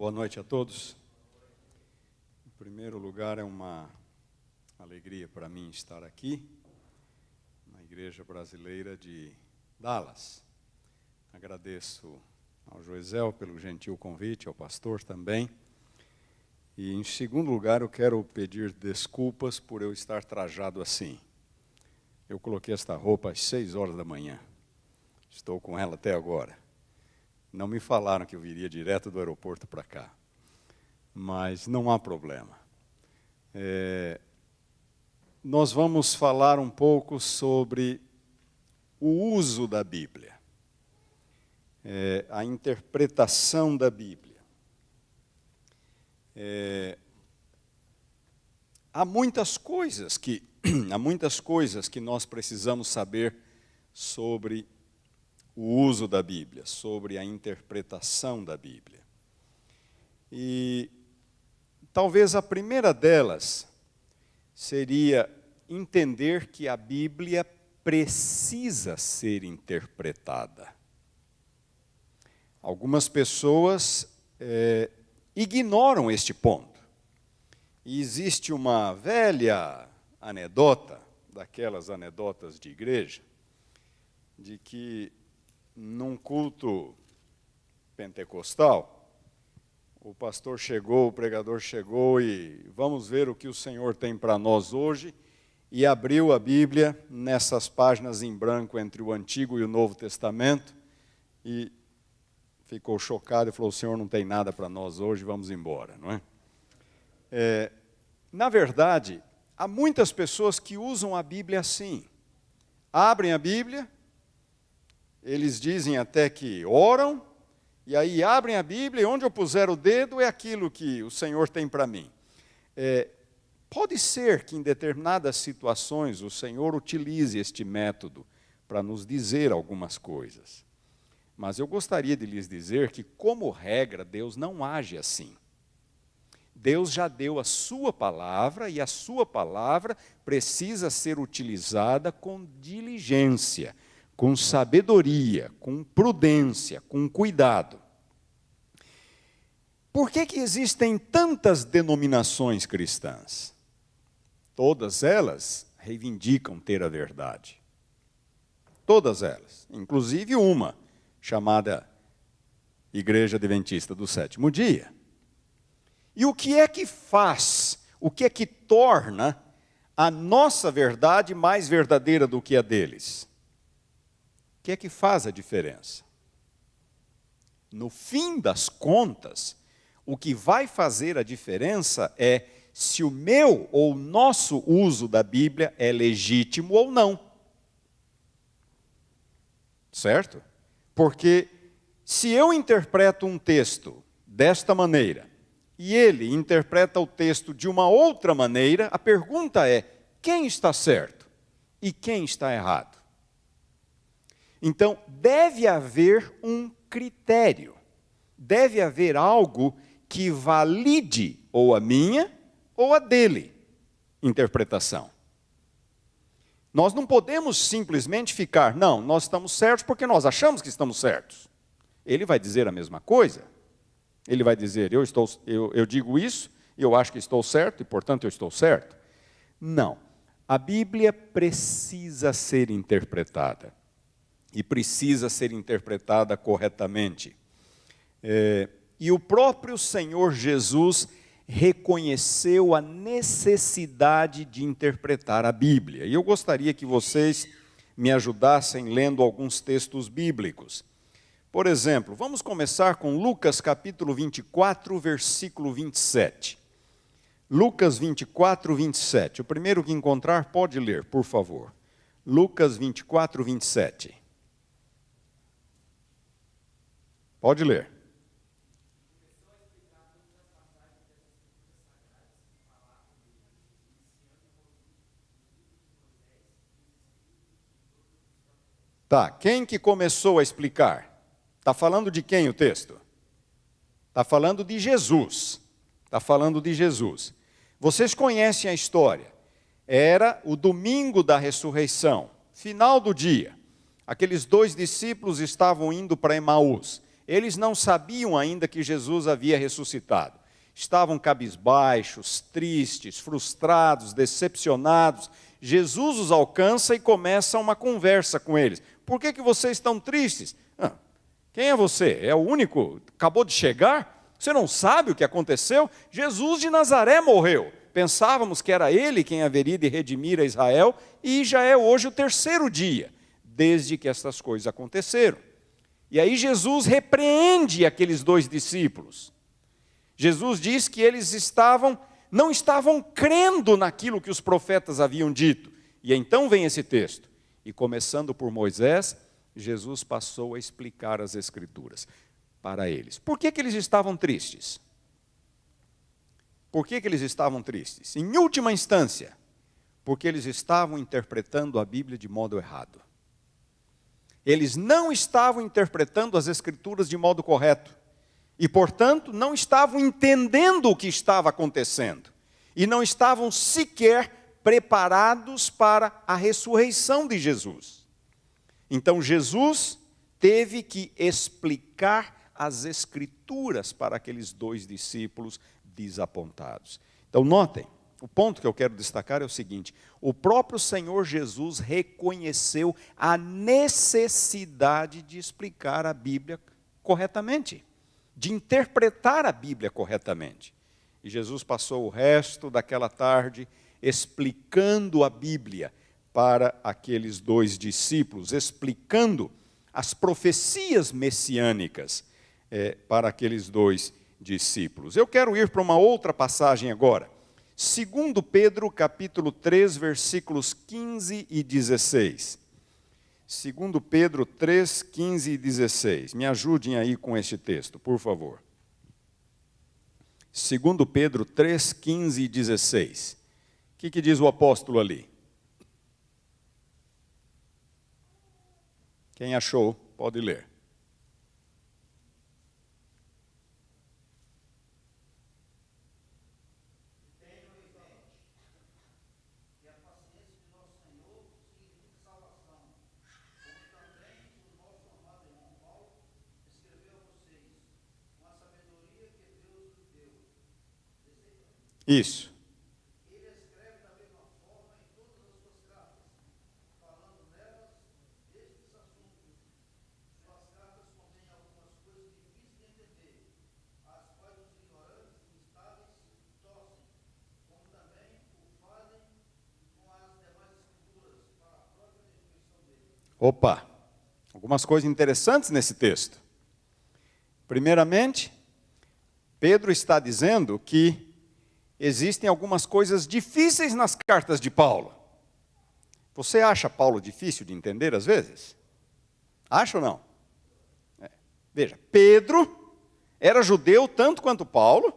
Boa noite a todos. Em primeiro lugar, é uma alegria para mim estar aqui, na Igreja Brasileira de Dallas. Agradeço ao Joisel pelo gentil convite, ao pastor também. E, em segundo lugar, eu quero pedir desculpas por eu estar trajado assim. Eu coloquei esta roupa às 6 horas da manhã. Estou com ela até agora. Não me falaram que eu viria direto do aeroporto para cá. Mas não há problema. Nós vamos falar um pouco sobre o uso da Bíblia. A interpretação da Bíblia. Há muitas coisas que nós precisamos saber sobre o uso da Bíblia, sobre a interpretação da Bíblia. E talvez a primeira delas seria entender que a Bíblia precisa ser interpretada. Algumas pessoas ignoram este ponto. E existe uma velha anedota, daquelas anedotas de igreja, de que num culto pentecostal, o pastor chegou, o pregador chegou e vamos ver o que o Senhor tem para nós hoje, e abriu a Bíblia nessas páginas em branco entre o Antigo e o Novo Testamento, e ficou chocado e falou: o Senhor não tem nada para nós hoje, vamos embora, não é? Na verdade, há muitas pessoas que usam a Bíblia assim. Abrem a Bíblia, eles dizem até que oram, e aí abrem a Bíblia, e onde eu puser o dedo é aquilo que o Senhor tem para mim. Pode ser que em determinadas situações o Senhor utilize este método para nos dizer algumas coisas. Mas eu gostaria de lhes dizer que, como regra, Deus não age assim. Deus já deu a sua palavra, e a sua palavra precisa ser utilizada com diligência, com sabedoria, com prudência, com cuidado. Por que existem tantas denominações cristãs? Todas elas reivindicam ter a verdade. Todas elas, inclusive uma, chamada Igreja Adventista do Sétimo Dia. E o que é que faz, o que é que torna a nossa verdade mais verdadeira do que a deles? O que é que faz a diferença? No fim das contas, o que vai fazer a diferença é se o meu ou o nosso uso da Bíblia é legítimo ou não. Certo? Porque se eu interpreto um texto desta maneira, e ele interpreta o texto de uma outra maneira, a pergunta é: quem está certo e quem está errado? Então, deve haver um critério, deve haver algo que valide ou a minha ou a dele interpretação. Nós não podemos simplesmente ficar, não, nós estamos certos porque nós achamos que estamos certos. Ele vai dizer a mesma coisa. Ele vai dizer: eu digo isso, e eu acho que estou certo, e portanto eu estou certo. Não. A Bíblia precisa ser interpretada. E precisa ser interpretada corretamente. E o próprio Senhor Jesus reconheceu a necessidade de interpretar a Bíblia. E eu gostaria que vocês me ajudassem lendo alguns textos bíblicos. Por exemplo, vamos começar com Lucas capítulo 24, versículo 27. Lucas 24, 27. O primeiro que encontrar pode ler, por favor. Lucas 24, 27. Pode ler. Tá, quem que começou a explicar? Está falando de quem o texto? Está falando de Jesus. Está falando de Jesus. Vocês conhecem a história. Era o domingo da ressurreição, final do dia. Aqueles 2 discípulos estavam indo para Emaús. eles não sabiam ainda que Jesus havia ressuscitado. Estavam cabisbaixos, tristes, frustrados, decepcionados. Jesus os alcança e começa uma conversa com eles. Por que vocês estão tristes? Quem é você? É o único? Acabou de chegar? Você não sabe o que aconteceu? Jesus de Nazaré morreu. Pensávamos que era ele quem haveria de redimir a Israel, e já é hoje o 3º dia, desde que essas coisas aconteceram. E aí Jesus repreende aqueles 2 discípulos. Jesus diz que eles não estavam crendo naquilo que os profetas haviam dito. E então vem esse texto. E começando por Moisés, Jesus passou a explicar as Escrituras para eles. Por que eles estavam tristes? Por que eles estavam tristes? Em última instância, porque eles estavam interpretando a Bíblia de modo errado. Eles não estavam interpretando as Escrituras de modo correto. E, portanto, não estavam entendendo o que estava acontecendo. E não estavam sequer preparados para a ressurreição de Jesus. Então, Jesus teve que explicar as Escrituras para aqueles 2 discípulos desapontados. Então, notem, o ponto que eu quero destacar é o seguinte: o próprio Senhor Jesus reconheceu a necessidade de explicar a Bíblia corretamente, de interpretar a Bíblia corretamente. E Jesus passou o resto daquela tarde explicando a Bíblia para aqueles 2 discípulos, explicando as profecias messiânicas para aqueles 2 discípulos. Eu quero ir para uma outra passagem agora. 2 Pedro, capítulo 3, versículos 15 e 16. 2 Pedro 3, 15 e 16. Me ajudem aí com este texto, por favor. 2 Pedro 3, 15 e 16. O que diz o apóstolo ali? Quem achou, pode ler. Isso. Ele escreve da mesma forma em todas as suas cartas, falando nelas destes assuntos. Suas cartas contêm algumas coisas difíceis de entender, as quais os ignorantes e instáveis torcem, como também o fazem com as demais escrituras para a própria destruição deles. Opa! Algumas coisas interessantes nesse texto. Primeiramente, Pedro está dizendo que existem algumas coisas difíceis nas cartas de Paulo. Você acha Paulo difícil de entender às vezes? Acha ou não? Veja, Pedro era judeu tanto quanto Paulo,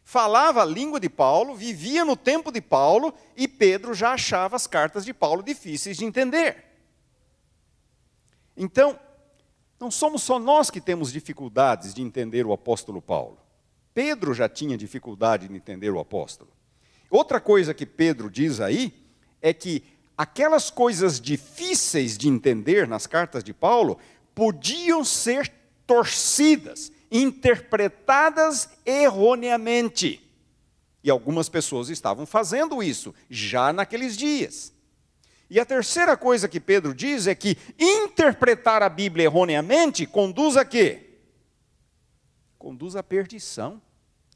falava a língua de Paulo, vivia no tempo de Paulo, e Pedro já achava as cartas de Paulo difíceis de entender. Então, não somos só nós que temos dificuldades de entender o apóstolo Paulo. Pedro já tinha dificuldade de entender o apóstolo. Outra coisa que Pedro diz aí é que aquelas coisas difíceis de entender nas cartas de Paulo podiam ser torcidas, interpretadas erroneamente. E algumas pessoas estavam fazendo isso já naqueles dias. E a terceira coisa que Pedro diz é que interpretar a Bíblia erroneamente conduz a quê? Conduz à perdição,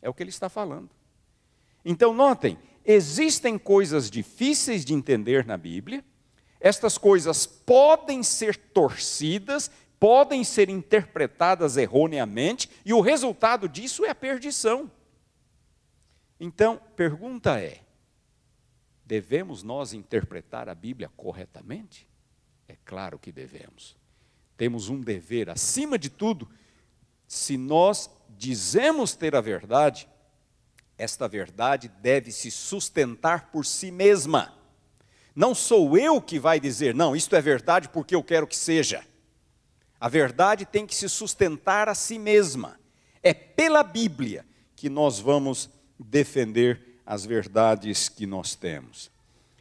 é o que ele está falando. Então, notem, existem coisas difíceis de entender na Bíblia, estas coisas podem ser torcidas, podem ser interpretadas erroneamente, e o resultado disso é a perdição. Então, pergunta é, devemos nós interpretar a Bíblia corretamente? É claro que devemos. Temos um dever, acima de tudo, se nós dizemos ter a verdade, esta verdade deve se sustentar por si mesma. Não sou eu que vai dizer, não, isto é verdade porque eu quero que seja. A verdade tem que se sustentar a si mesma. É pela Bíblia que nós vamos defender as verdades que nós temos.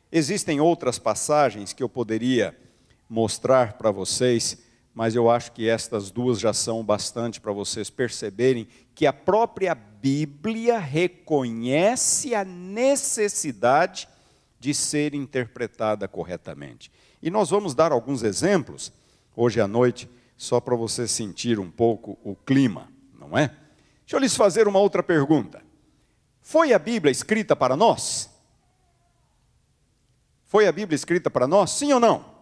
Existem outras passagens que eu poderia mostrar para vocês, mas eu acho que estas duas já são bastante para vocês perceberem que a própria Bíblia reconhece a necessidade de ser interpretada corretamente. E nós vamos dar alguns exemplos hoje à noite, só para você sentir um pouco o clima, não é? Deixa eu lhes fazer uma outra pergunta. Foi a Bíblia escrita para nós? Foi a Bíblia escrita para nós, sim ou não?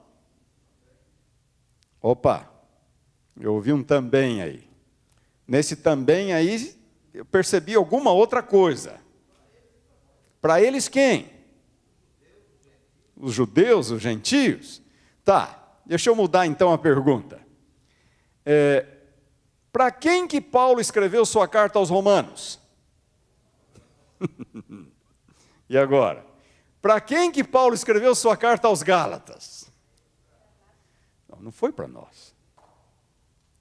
Opa, eu ouvi um também aí. Nesse também aí, eu percebi alguma outra coisa. Para eles quem? Os judeus, os gentios? Tá, deixa eu mudar então a pergunta. Para quem que Paulo escreveu sua carta aos Romanos? E agora? Para quem que Paulo escreveu sua carta aos Gálatas? Não foi para nós.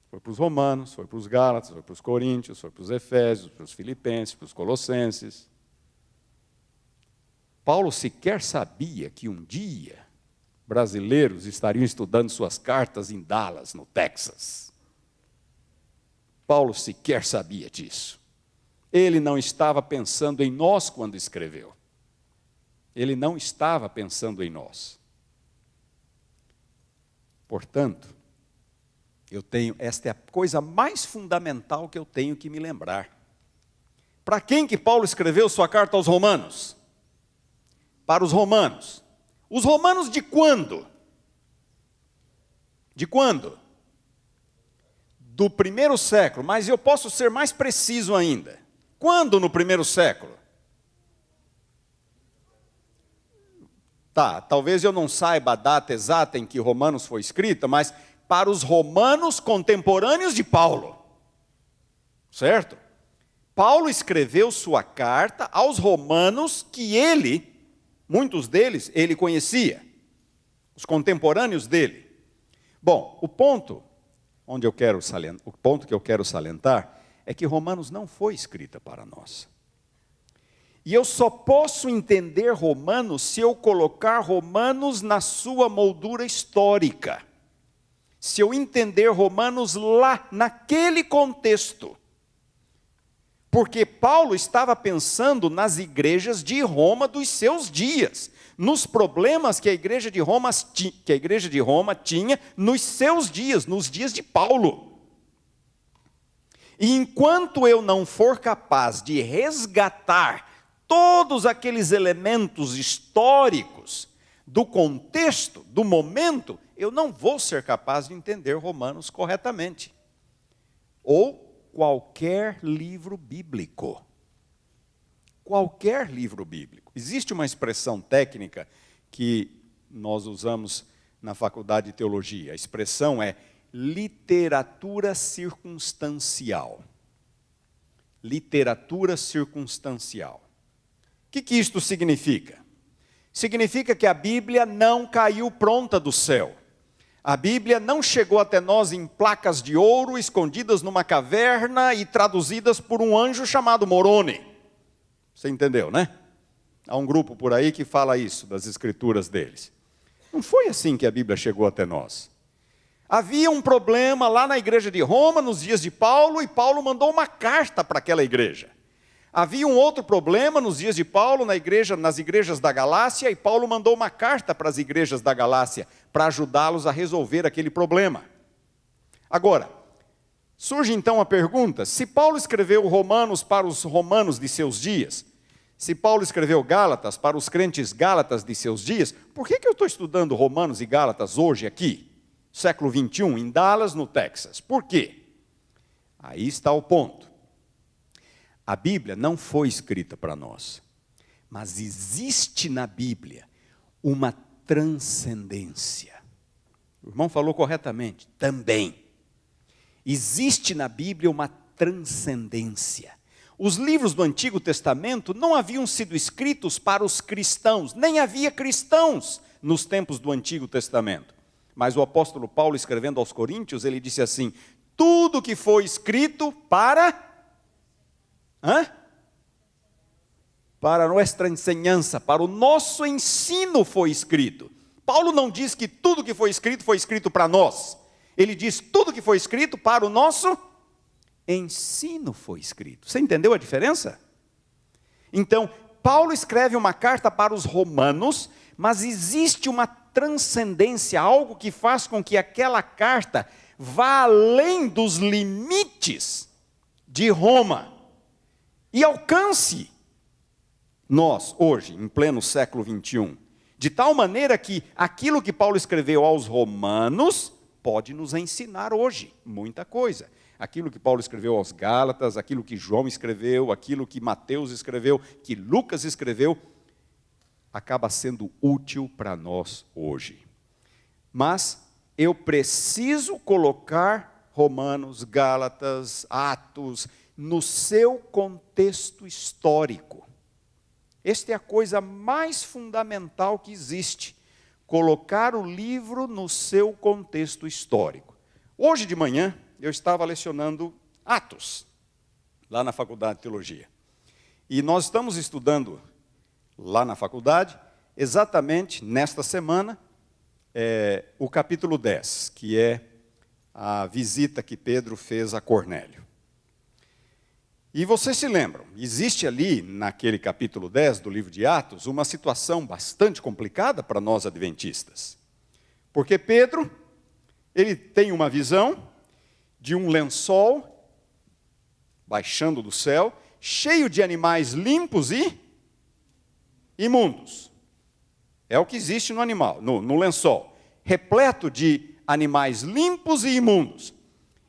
Foi para os romanos, foi para os gálatas, foi para os coríntios, foi para os efésios, para os filipenses, para os colossenses. Paulo sequer sabia que um dia brasileiros estariam estudando suas cartas em Dallas, no Texas. Paulo sequer sabia disso. Ele não estava pensando em nós quando escreveu. Ele não estava pensando em nós. Portanto, esta é a coisa mais fundamental que eu tenho que me lembrar. Para quem que Paulo escreveu sua carta aos romanos? Para os romanos. Os romanos de quando? De quando? Do primeiro século, mas eu posso ser mais preciso ainda. Quando no primeiro século? Tá, talvez eu não saiba a data exata em que Romanos foi escrita, mas para os romanos contemporâneos de Paulo. Certo? Paulo escreveu sua carta aos romanos que muitos deles, ele conhecia. Os contemporâneos dele. Bom, o ponto que eu quero salientar é que Romanos não foi escrita para nós. E eu só posso entender Romanos se eu colocar Romanos na sua moldura histórica. Se eu entender Romanos lá, naquele contexto. Porque Paulo estava pensando nas igrejas de Roma dos seus dias, nos problemas que a igreja de Roma tinha nos seus dias, nos dias de Paulo. E enquanto eu não for capaz de resgatar todos aqueles elementos históricos do contexto, do momento, eu não vou ser capaz de entender Romanos corretamente. Ou qualquer livro bíblico. Qualquer livro bíblico. Existe uma expressão técnica que nós usamos na faculdade de teologia. A expressão é literatura circunstancial. Literatura circunstancial. O que isto significa? Significa que a Bíblia não caiu pronta do céu. A Bíblia não chegou até nós em placas de ouro, escondidas numa caverna e traduzidas por um anjo chamado Moroni. Você entendeu, né? Há um grupo por aí que fala isso, das escrituras deles. Não foi assim que a Bíblia chegou até nós. Havia um problema lá na igreja de Roma, nos dias de Paulo, e Paulo mandou uma carta para aquela igreja. Havia um outro problema nos dias de Paulo nas igrejas da Galácia, e Paulo mandou uma carta para as igrejas da Galácia, para ajudá-los a resolver aquele problema. Agora, surge então a pergunta, se Paulo escreveu Romanos para os romanos de seus dias, se Paulo escreveu Gálatas para os crentes gálatas de seus dias, por que eu estou estudando Romanos e Gálatas hoje aqui, século 21, em Dallas, no Texas? Por quê? Aí está o ponto. A Bíblia não foi escrita para nós, mas existe na Bíblia uma transcendência. O irmão falou corretamente, também. Existe na Bíblia uma transcendência. Os livros do Antigo Testamento não haviam sido escritos para os cristãos, nem havia cristãos nos tempos do Antigo Testamento. Mas o apóstolo Paulo, escrevendo aos Coríntios, ele disse assim, tudo que foi escrito para nossa enseñança, para o nosso ensino foi escrito. Paulo não diz que tudo que foi escrito para nós. Ele diz, tudo que foi escrito para o nosso ensino foi escrito. Você entendeu a diferença? Então, Paulo escreve uma carta para os romanos, mas existe uma transcendência, algo que faz com que aquela carta vá além dos limites de Roma e alcance nós, hoje, em pleno século 21, de tal maneira que aquilo que Paulo escreveu aos romanos pode nos ensinar hoje muita coisa. Aquilo que Paulo escreveu aos Gálatas, aquilo que João escreveu, aquilo que Mateus escreveu, que Lucas escreveu, acaba sendo útil para nós hoje. Mas eu preciso colocar Romanos, Gálatas, Atos, no seu contexto histórico. Esta é a coisa mais fundamental que existe, colocar o livro no seu contexto histórico. Hoje de manhã, eu estava lecionando Atos, lá na Faculdade de Teologia. E nós estamos estudando, lá na faculdade, exatamente nesta semana, o capítulo 10, que é a visita que Pedro fez a Cornélio. E vocês se lembram, existe ali, naquele capítulo 10 do livro de Atos, uma situação bastante complicada para nós adventistas. Porque Pedro, ele tem uma visão de um lençol baixando do céu, cheio de animais limpos e imundos. É o que existe no animal, no lençol, repleto de animais limpos e imundos.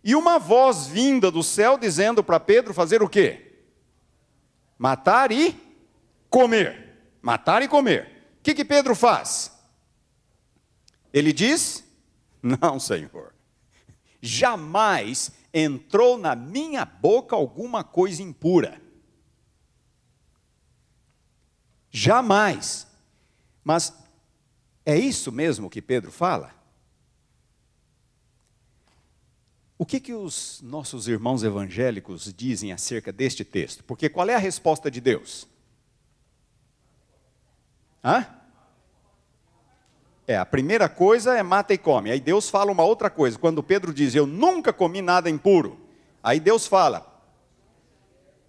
E uma voz vinda do céu dizendo para Pedro fazer o quê? Matar e comer. Matar e comer. O que Pedro faz? Ele diz, não, Senhor, jamais entrou na minha boca alguma coisa impura. Jamais. Mas é isso mesmo que Pedro fala? O que os nossos irmãos evangélicos dizem acerca deste texto? Porque qual é a resposta de Deus? A primeira coisa é mata e come. Aí Deus fala uma outra coisa. Quando Pedro diz, eu nunca comi nada impuro. Aí Deus fala,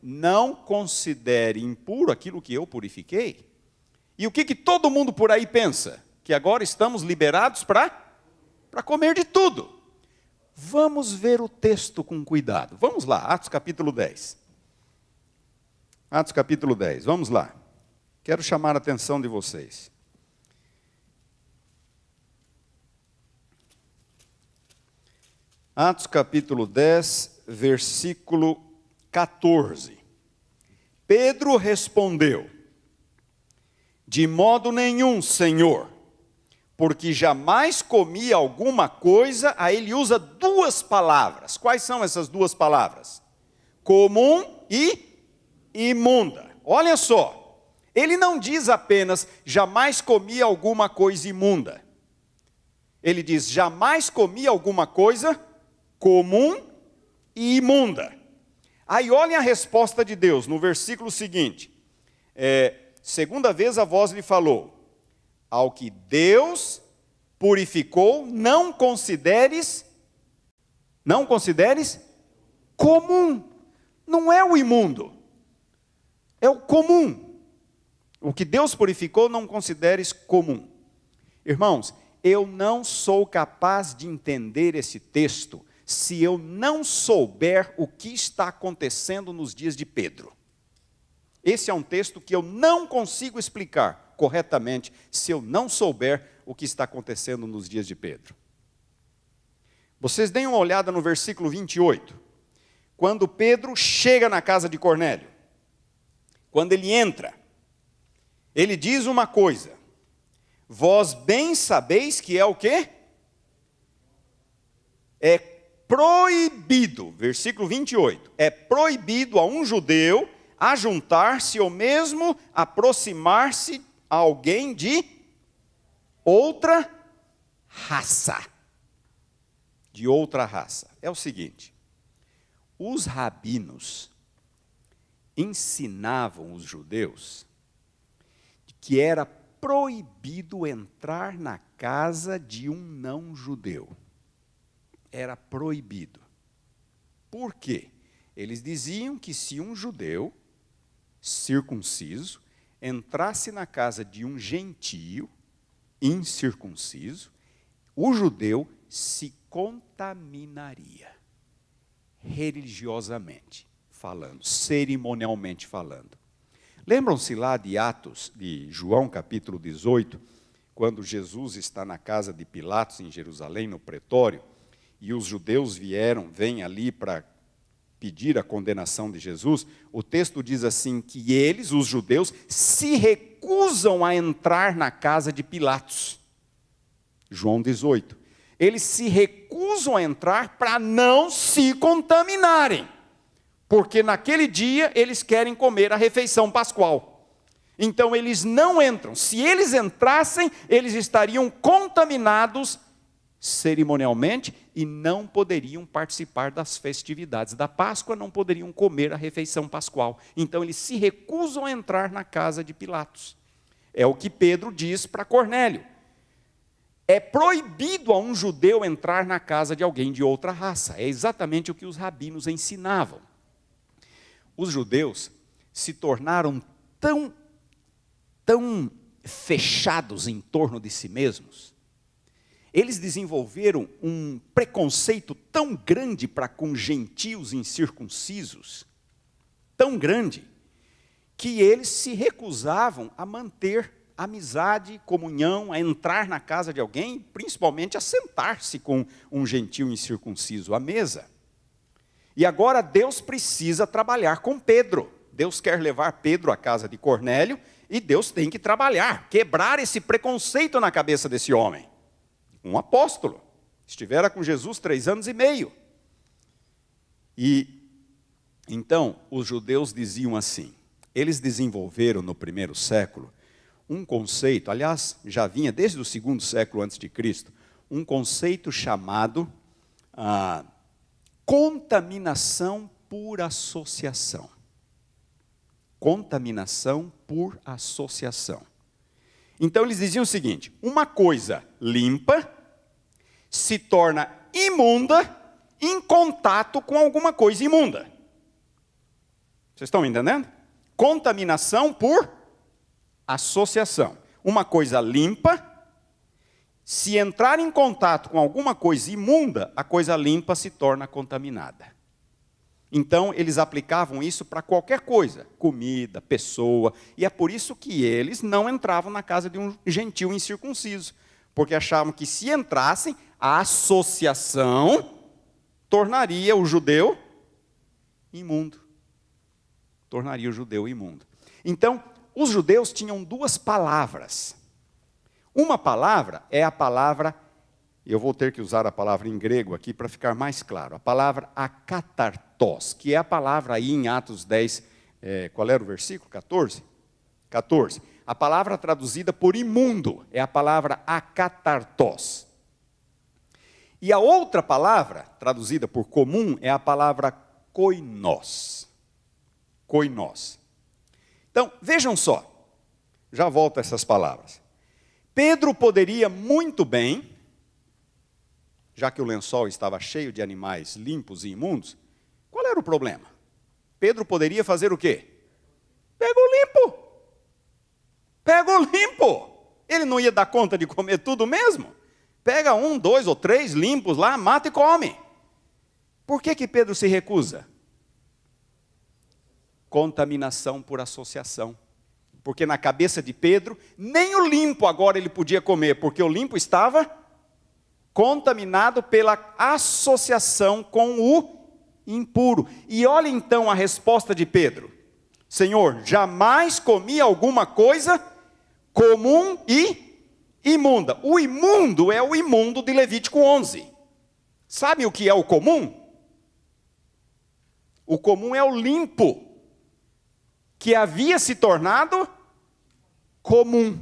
não considere impuro aquilo que eu purifiquei. E o que todo mundo por aí pensa? Que agora estamos liberados para comer de tudo. Vamos ver o texto com cuidado. Vamos lá, Atos capítulo 10. Atos capítulo 10, vamos lá. Quero chamar a atenção de vocês. Atos capítulo 10, versículo 14. Pedro respondeu, de modo nenhum, Senhor, porque jamais comi alguma coisa, aí ele usa duas palavras. Quais são essas duas palavras? Comum e imunda. Olha só, ele não diz apenas, jamais comi alguma coisa imunda. Ele diz, jamais comi alguma coisa comum e imunda. Aí olhem a resposta de Deus, no versículo seguinte. Segunda vez a voz lhe falou, ao que Deus purificou, não consideres comum. Não é o imundo, é o comum. O que Deus purificou, não consideres comum. Irmãos, eu não sou capaz de entender esse texto se eu não souber o que está acontecendo nos dias de Pedro. Esse é um texto que eu não consigo explicar corretamente se eu não souber o que está acontecendo nos dias de Pedro. Vocês deem uma olhada no versículo 28. Quando Pedro chega na casa de Cornélio, quando ele entra, ele diz uma coisa, vós bem sabeis que é o quê? É proibido, versículo 28, é proibido a um judeu ajuntar-se ou mesmo aproximar-se a alguém de outra raça. De outra raça. É o seguinte, os rabinos ensinavam os judeus que era proibido entrar na casa de um não-judeu. era proibido. Por quê? Eles diziam que se um judeu circunciso entrasse na casa de um gentio incircunciso, o judeu se contaminaria, religiosamente falando, cerimonialmente falando. Lembram-se lá de Atos, de João capítulo 18, quando Jesus está na casa de Pilatos, em Jerusalém, no pretório, e os judeus vêm ali para pedir a condenação de Jesus, o texto diz assim, que eles, os judeus, se recusam a entrar na casa de Pilatos. João 18. Eles se recusam a entrar para não se contaminarem, porque naquele dia eles querem comer a refeição pascual. Então eles não entram. Se eles entrassem, eles estariam contaminados cerimonialmente e não poderiam participar das festividades da Páscoa, não poderiam comer a refeição pascual. Então eles se recusam a entrar na casa de Pilatos. É o que Pedro diz para Cornélio. É proibido a um judeu entrar na casa de alguém de outra raça. É exatamente o que os rabinos ensinavam. Os judeus se tornaram tão fechados em torno de si mesmos, eles desenvolveram um preconceito tão grande para com gentios incircuncisos, tão grande, que eles se recusavam a manter amizade, comunhão, a entrar na casa de alguém, principalmente a sentar-se com um gentio incircunciso à mesa. E agora Deus precisa trabalhar com Pedro. Deus quer levar Pedro à casa de Cornélio e Deus tem que trabalhar, quebrar esse preconceito na cabeça desse homem. Um apóstolo, estivera com Jesus 3 anos e meio. E então os judeus diziam assim, eles desenvolveram no primeiro século um conceito, aliás, já vinha desde o 2º século antes de Cristo, um conceito chamado contaminação por associação. Contaminação por associação. Então eles diziam o seguinte, uma coisa limpa se torna imunda em contato com alguma coisa imunda. Vocês estão me entendendo? Contaminação por associação. Uma coisa limpa, se entrar em contato com alguma coisa imunda, a coisa limpa se torna contaminada. Então, eles aplicavam isso para qualquer coisa, comida, pessoa, e é por isso que eles não entravam na casa de um gentio incircunciso, porque achavam que se entrassem, a associação tornaria o judeu imundo. Tornaria o judeu imundo. Então, os judeus tinham 2 palavras. Uma palavra é a palavra, eu vou ter que usar a palavra em grego aqui para ficar mais claro, a palavra akatartos, que é a palavra aí em Atos 10, qual era o versículo? 14? 14. A palavra traduzida por imundo é a palavra akatartos. E a outra palavra, traduzida por comum, é a palavra koinos. Koinos. Então, vejam só, já volto a essas palavras. Pedro poderia muito bem, já que o lençol estava cheio de animais limpos e imundos, qual era o problema? Pedro poderia fazer o quê? Pega o limpo. Pega o limpo. Ele não ia dar conta de comer tudo mesmo? Pega 1, 2 ou 3 limpos lá, mata e come. Por que Pedro se recusa? Contaminação por associação. Porque na cabeça de Pedro, nem o limpo agora ele podia comer, porque o limpo estava contaminado pela associação com o impuro. E olha então a resposta de Pedro. Senhor, jamais comi alguma coisa comum e imunda. O imundo é o imundo de Levítico 11. Sabe o que é o comum? O comum é o limpo, que havia se tornado comum,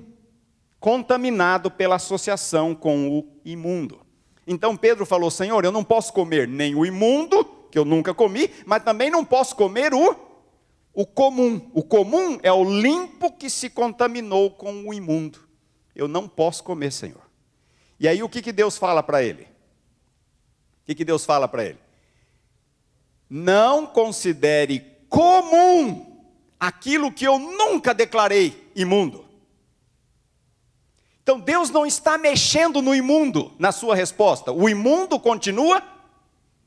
contaminado pela associação com o imundo. Então Pedro falou, Senhor, eu não posso comer nem o imundo, que eu nunca comi, mas também não posso comer o comum. O comum é o limpo que se contaminou com o imundo. Eu não posso comer, Senhor. E aí o que Deus fala para ele? O que Deus fala para ele? Não considere comum aquilo que eu nunca declarei imundo. Então Deus não está mexendo no imundo na sua resposta. O imundo continua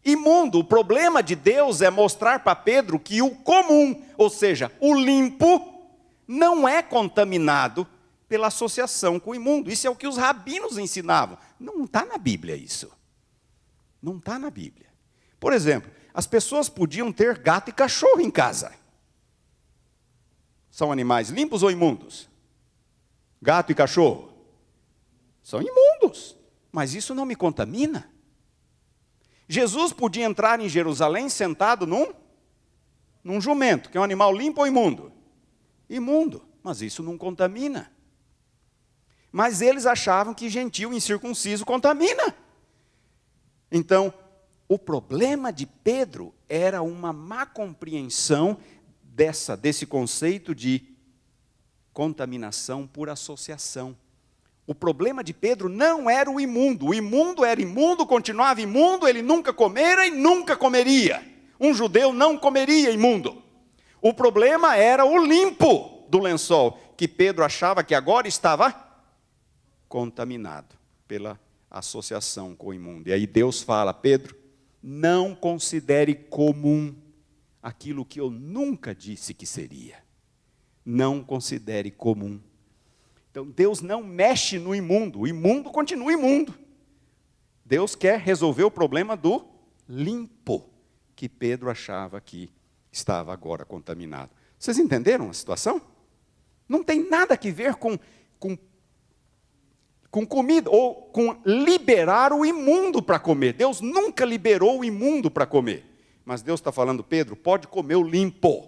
imundo. O problema de Deus é mostrar para Pedro que o comum, ou seja, o limpo, não é contaminado pela associação com o imundo. Isso é o que os rabinos ensinavam. Não está na Bíblia isso. Não está na Bíblia. Por exemplo, as pessoas podiam ter gato e cachorro em casa. São animais limpos ou imundos? Gato e cachorro? São imundos. Mas isso não me contamina. Jesus podia entrar em Jerusalém sentado num jumento, que é um animal limpo ou imundo? Imundo, mas isso não contamina. Mas eles achavam que gentil incircunciso contamina. Então, o problema de Pedro era uma má compreensão desse conceito de contaminação por associação. O problema de Pedro não era o imundo era imundo, continuava imundo, ele nunca comera e nunca comeria. Um judeu não comeria imundo. O problema era o limpo do lençol, que Pedro achava que agora estava contaminado pela associação com o imundo. E aí Deus fala: Pedro, não considere comum aquilo que eu nunca disse que seria. Não considere comum. Então Deus não mexe no imundo, o imundo continua imundo. Deus quer resolver o problema do limpo, que Pedro achava que estava agora contaminado. Vocês entenderam a situação? Não tem nada a ver com comida, ou com liberar o imundo para comer. Deus nunca liberou o imundo para comer. Mas Deus está falando: Pedro, pode comer o limpo,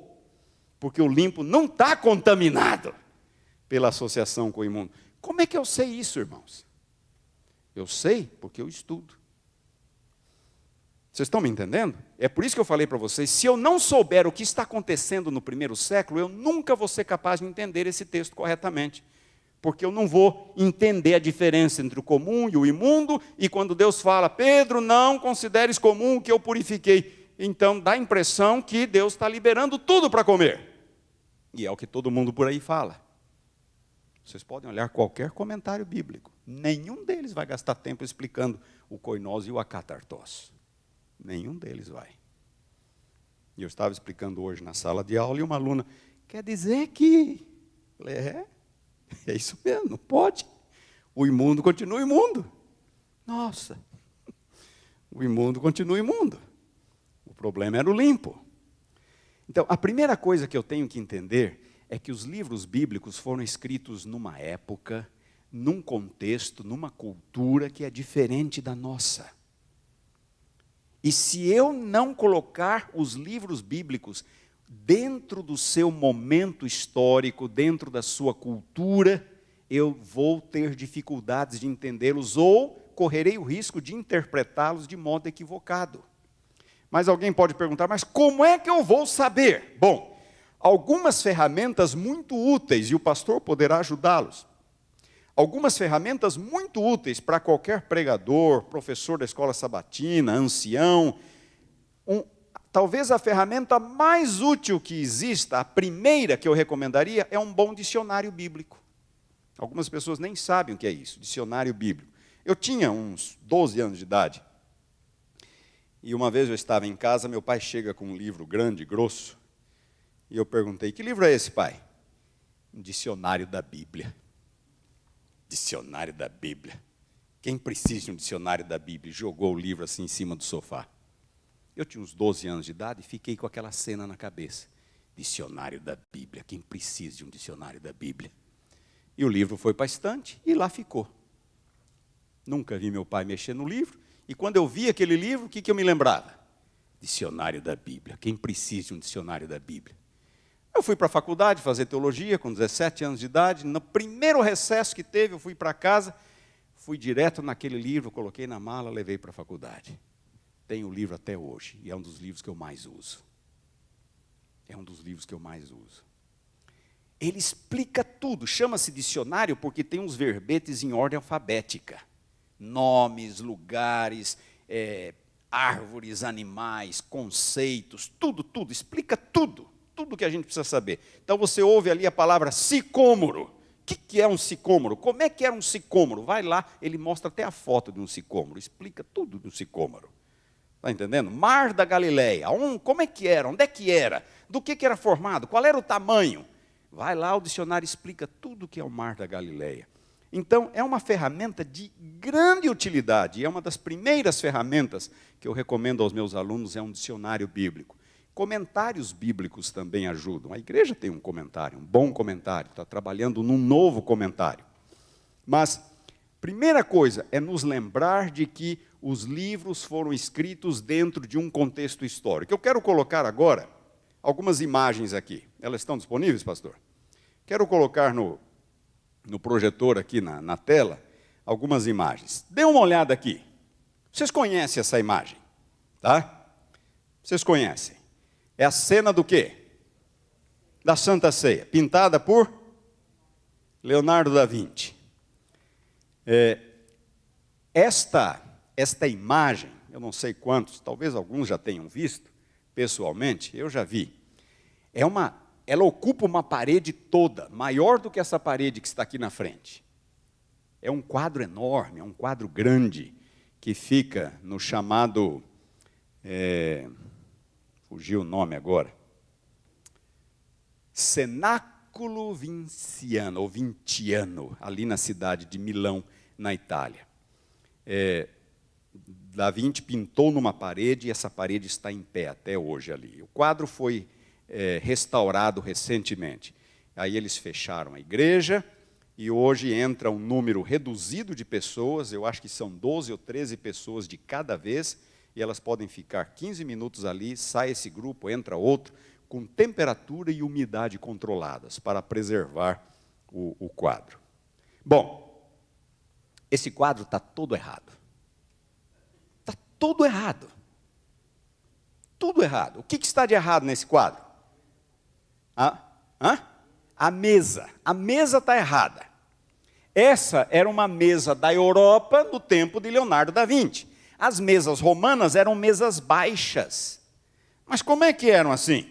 porque o limpo não está contaminado pela associação com o imundo. Como é que eu sei isso, irmãos? Eu sei porque eu estudo. Vocês estão me entendendo? É por isso que eu falei para vocês, se eu não souber o que está acontecendo no primeiro século, eu nunca vou ser capaz de entender esse texto corretamente. Porque eu não vou entender a diferença entre o comum e o imundo, e quando Deus fala: Pedro, não consideres comum o que eu purifiquei, então dá a impressão que Deus está liberando tudo para comer. E é o que todo mundo por aí fala. Vocês podem olhar qualquer comentário bíblico, nenhum deles vai gastar tempo explicando o koinós e o akatartos. Nenhum deles vai. E eu estava explicando hoje na sala de aula, e uma aluna: quer dizer que... Eu falei: é isso mesmo, não pode. O imundo continua imundo. Nossa, o imundo continua imundo. O problema era o limpo. Então, a primeira coisa que eu tenho que entender é que os livros bíblicos foram escritos numa época, num contexto, numa cultura que é diferente da nossa. E se eu não colocar os livros bíblicos dentro do seu momento histórico, dentro da sua cultura, eu vou ter dificuldades de entendê-los ou correrei o risco de interpretá-los de modo equivocado. Mas alguém pode perguntar: mas como é que eu vou saber? Bom, algumas ferramentas muito úteis, e o pastor poderá ajudá-los. Algumas ferramentas muito úteis para qualquer pregador, professor da escola sabatina, ancião. Talvez a ferramenta mais útil que exista, a primeira que eu recomendaria, é um bom dicionário bíblico. Algumas pessoas nem sabem o que é isso, dicionário bíblico. Eu tinha uns 12 anos de idade, e uma vez eu estava em casa, meu pai chega com um livro grande, grosso, e eu perguntei: que livro é esse, pai? Um dicionário da Bíblia. Dicionário da Bíblia. Quem precisa de um dicionário da Bíblia? Jogou o livro assim em cima do sofá. Eu tinha uns 12 anos de idade e fiquei com aquela cena na cabeça. Dicionário da Bíblia. Quem precisa de um dicionário da Bíblia? E o livro foi para a estante e lá ficou. Nunca vi meu pai mexer no livro. E quando eu vi aquele livro, o que eu me lembrava? Dicionário da Bíblia. Quem precisa de um dicionário da Bíblia? Eu fui para a faculdade fazer teologia com 17 anos de idade. No primeiro recesso que teve, eu fui para casa, fui direto naquele livro, coloquei na mala, levei para a faculdade. Tenho o livro até hoje, e é um dos livros que eu mais uso. É um dos livros que eu mais uso. Ele explica tudo, chama-se dicionário porque tem uns verbetes em ordem alfabética. Nomes, lugares, árvores, animais, conceitos, tudo, explica tudo que a gente precisa saber. Então você ouve ali a palavra sicômoro. O que é um sicômoro? Como é que era um sicômoro? Vai lá, ele mostra até a foto de um sicômoro, explica tudo do sicômoro. Está entendendo? Mar da Galileia, como é que era? Onde é que era? Do que era formado? Qual era o tamanho? Vai lá, o dicionário explica tudo o que é o Mar da Galileia. Então, é uma ferramenta de grande utilidade, e é uma das primeiras ferramentas que eu recomendo aos meus alunos, é um dicionário bíblico. Comentários bíblicos também ajudam. A igreja tem um comentário, um bom comentário, está trabalhando num novo comentário. Mas, primeira coisa, é nos lembrar de que os livros foram escritos dentro de um contexto histórico. Eu quero colocar agora algumas imagens aqui. Elas estão disponíveis, pastor? Quero colocar no projetor aqui na tela algumas imagens. Dê uma olhada aqui. Vocês conhecem essa imagem? Tá? Vocês conhecem? É a cena do quê? Da Santa Ceia, pintada por Leonardo da Vinci. Esta imagem, eu não sei quantos, talvez alguns já tenham visto, pessoalmente, eu já vi. Ela ocupa uma parede toda, maior do que essa parede que está aqui na frente. É um quadro enorme, é um quadro grande, que fica no chamado, fugiu o nome agora, Cenáculo Vinciano, ou Vintiano, ali na cidade de Milão, na Itália. Da Vinci pintou numa parede, e essa parede está em pé até hoje ali. O quadro foi restaurado recentemente. Aí eles fecharam a igreja, e hoje entra um número reduzido de pessoas, eu acho que são 12 ou 13 pessoas de cada vez, e elas podem ficar 15 minutos ali, sai esse grupo, entra outro, com temperatura e umidade controladas, para preservar o quadro. Bom, esse quadro está todo errado. Está todo errado. Tudo errado. O que está de errado nesse quadro? A mesa. A mesa está errada. Essa era uma mesa da Europa no tempo de Leonardo da Vinci. As mesas romanas eram mesas baixas. Mas como é que eram assim?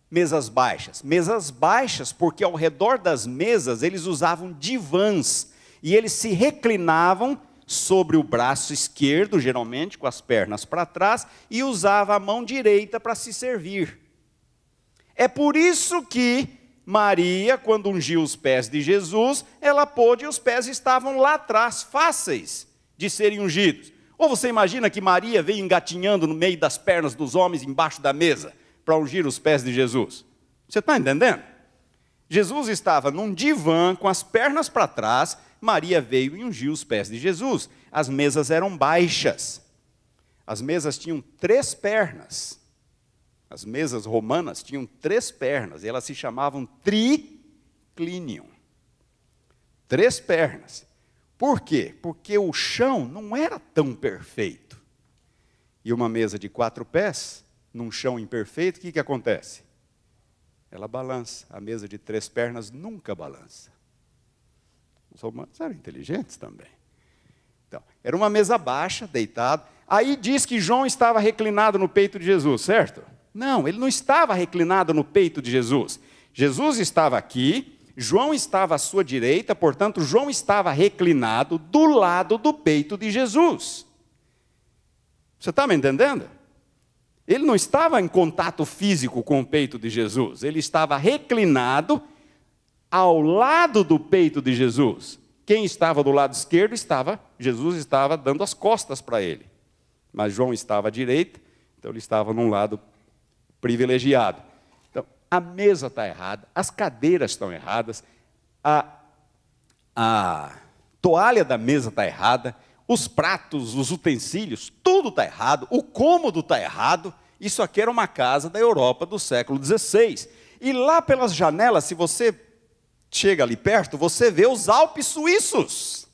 Mesas baixas. Mesas baixas porque ao redor das mesas eles usavam divãs. E eles se reclinavam sobre o braço esquerdo, geralmente com as pernas para trás, e usava a mão direita para se servir. É por isso que Maria, quando ungiu os pés de Jesus, ela pôde e os pés estavam lá atrás, fáceis de serem ungidos. Ou você imagina que Maria veio engatinhando no meio das pernas dos homens embaixo da mesa para ungir os pés de Jesus? Você está entendendo? Jesus estava num divã com as pernas para trás, Maria veio e ungiu os pés de Jesus. As mesas eram baixas. As mesas tinham 3 pernas. As mesas romanas tinham 3 pernas, e elas se chamavam triclinium. 3 pernas. Por quê? Porque o chão não era tão perfeito. E uma mesa de 4 pés, num chão imperfeito, o que acontece? Ela balança. A mesa de 3 pernas nunca balança. Os romanos eram inteligentes também. Então, era uma mesa baixa, deitado. Aí diz que João estava reclinado no peito de Jesus, certo? Não, ele não estava reclinado no peito de Jesus. Jesus estava aqui, João estava à sua direita, portanto, João estava reclinado do lado do peito de Jesus. Você está me entendendo? Ele não estava em contato físico com o peito de Jesus, ele estava reclinado ao lado do peito de Jesus. Quem estava do lado esquerdo Jesus estava dando as costas para ele. Mas João estava à direita, então ele estava num lado privilegiado. Então, a mesa está errada, as cadeiras estão erradas, a toalha da mesa está errada, os pratos, os utensílios, tudo está errado, o cômodo está errado. Isso aqui era uma casa da Europa do século XVI. E lá pelas janelas, se você chega ali perto, você vê os Alpes suíços.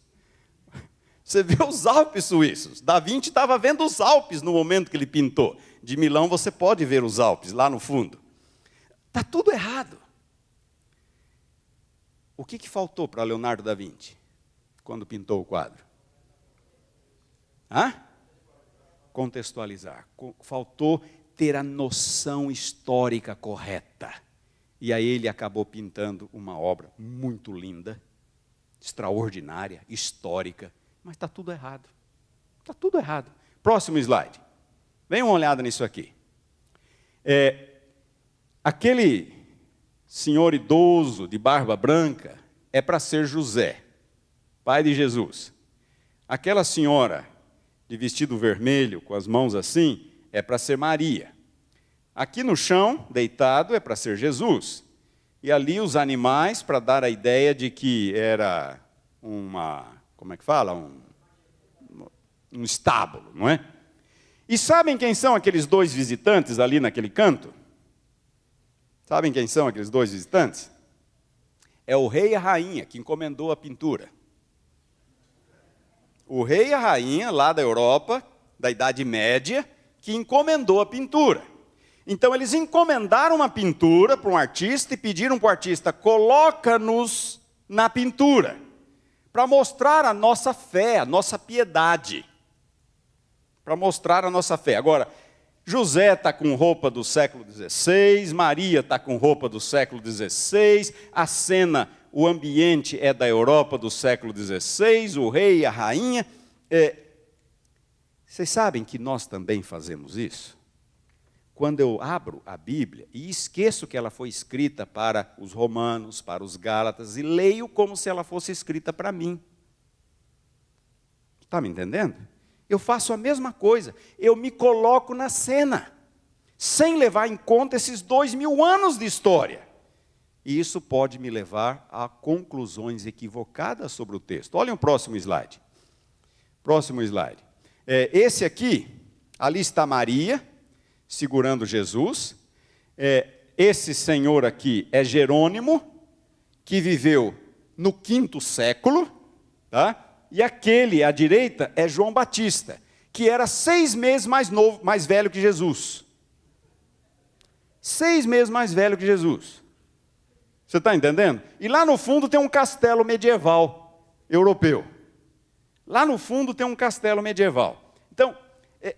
Você vê os Alpes suíços. Da Vinci estava vendo os Alpes no momento que ele pintou. De Milão você pode ver os Alpes, lá no fundo. Está tudo errado. O que faltou para Leonardo da Vinci, quando pintou o quadro? contextualizar, faltou ter a noção histórica correta. E aí ele acabou pintando uma obra muito linda, extraordinária, histórica, mas está tudo errado. Está tudo errado. Próximo slide. Dê uma olhada nisso aqui. Aquele senhor idoso de barba branca é para ser José, pai de Jesus. Aquela senhora de vestido vermelho, com as mãos assim, é para ser Maria. Aqui no chão, deitado, é para ser Jesus. E ali os animais, para dar a ideia de que era como é que fala? Um estábulo, não é? E sabem quem são aqueles dois visitantes ali naquele canto? Sabem quem são aqueles dois visitantes? É o rei e a rainha que encomendou a pintura. O rei e a rainha, lá da Europa, da Idade Média, que encomendou a pintura. Então, eles encomendaram uma pintura para um artista e pediram para o artista, coloca-nos na pintura, para mostrar a nossa fé, a nossa piedade. Para mostrar a nossa fé. Agora, José está com roupa do século XVI, Maria está com roupa do século XVI, a cena, o ambiente é da Europa do século XVI, o rei e a rainha. Vocês sabem que nós também fazemos isso? Quando eu abro a Bíblia e esqueço que ela foi escrita para os romanos, para os gálatas, e leio como se ela fosse escrita para mim. Está me entendendo? Eu faço a mesma coisa, eu me coloco na cena, sem levar em conta esses 2000 anos de história. E isso pode me levar a conclusões equivocadas sobre o texto. Olhem o próximo slide. Próximo slide. Esse aqui, ali está Maria, segurando Jesus. Esse senhor aqui é Jerônimo, que viveu no 5º século, tá? E aquele à direita é João Batista, que era 6 meses mais velho que Jesus. 6 meses mais velho que Jesus. Você está entendendo? E lá no fundo tem um castelo medieval europeu. Lá no fundo tem um castelo medieval. Então,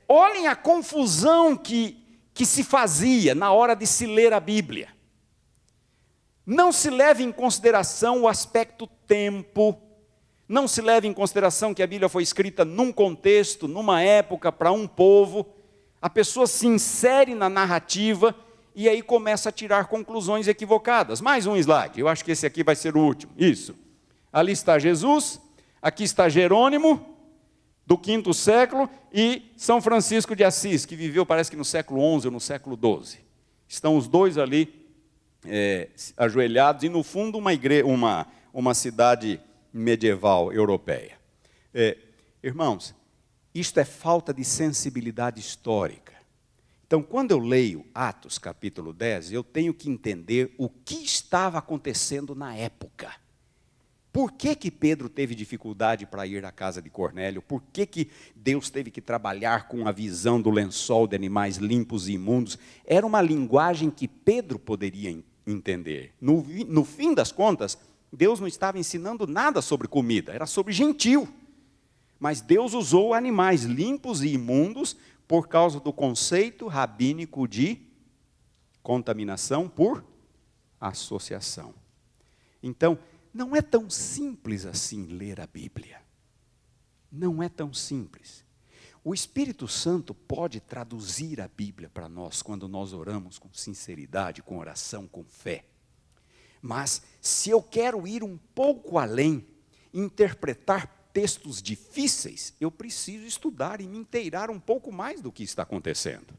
olhem a confusão que se fazia na hora de se ler a Bíblia. Não se leva em consideração o aspecto tempo. Não se leva em consideração que a Bíblia foi escrita num contexto, numa época, para um povo. A pessoa se insere na narrativa e aí começa a tirar conclusões equivocadas. Mais um slide, eu acho que esse aqui vai ser o último. Isso. Ali está Jesus, aqui está Jerônimo, do 5º século, e São Francisco de Assis, que viveu, parece que no século XI ou no século XII. Estão os dois ali ajoelhados, e no fundo uma cidade medieval europeia. Irmãos, isto é falta de sensibilidade histórica. Então, quando eu leio Atos capítulo 10, eu tenho que entender o que estava acontecendo na época. Por que Pedro teve dificuldade para ir à casa de Cornélio? Por que Deus teve que trabalhar com a visão do lençol de animais limpos e imundos? Era uma linguagem que Pedro poderia entender. No fim das contas, Deus não estava ensinando nada sobre comida, era sobre gentil. Mas Deus usou animais limpos e imundos por causa do conceito rabínico de contaminação por associação. Então, não é tão simples assim ler a Bíblia. Não é tão simples. O Espírito Santo pode traduzir a Bíblia para nós quando nós oramos com sinceridade, com oração, com fé. Mas, se eu quero ir um pouco além, interpretar textos difíceis, eu preciso estudar e me inteirar um pouco mais do que está acontecendo.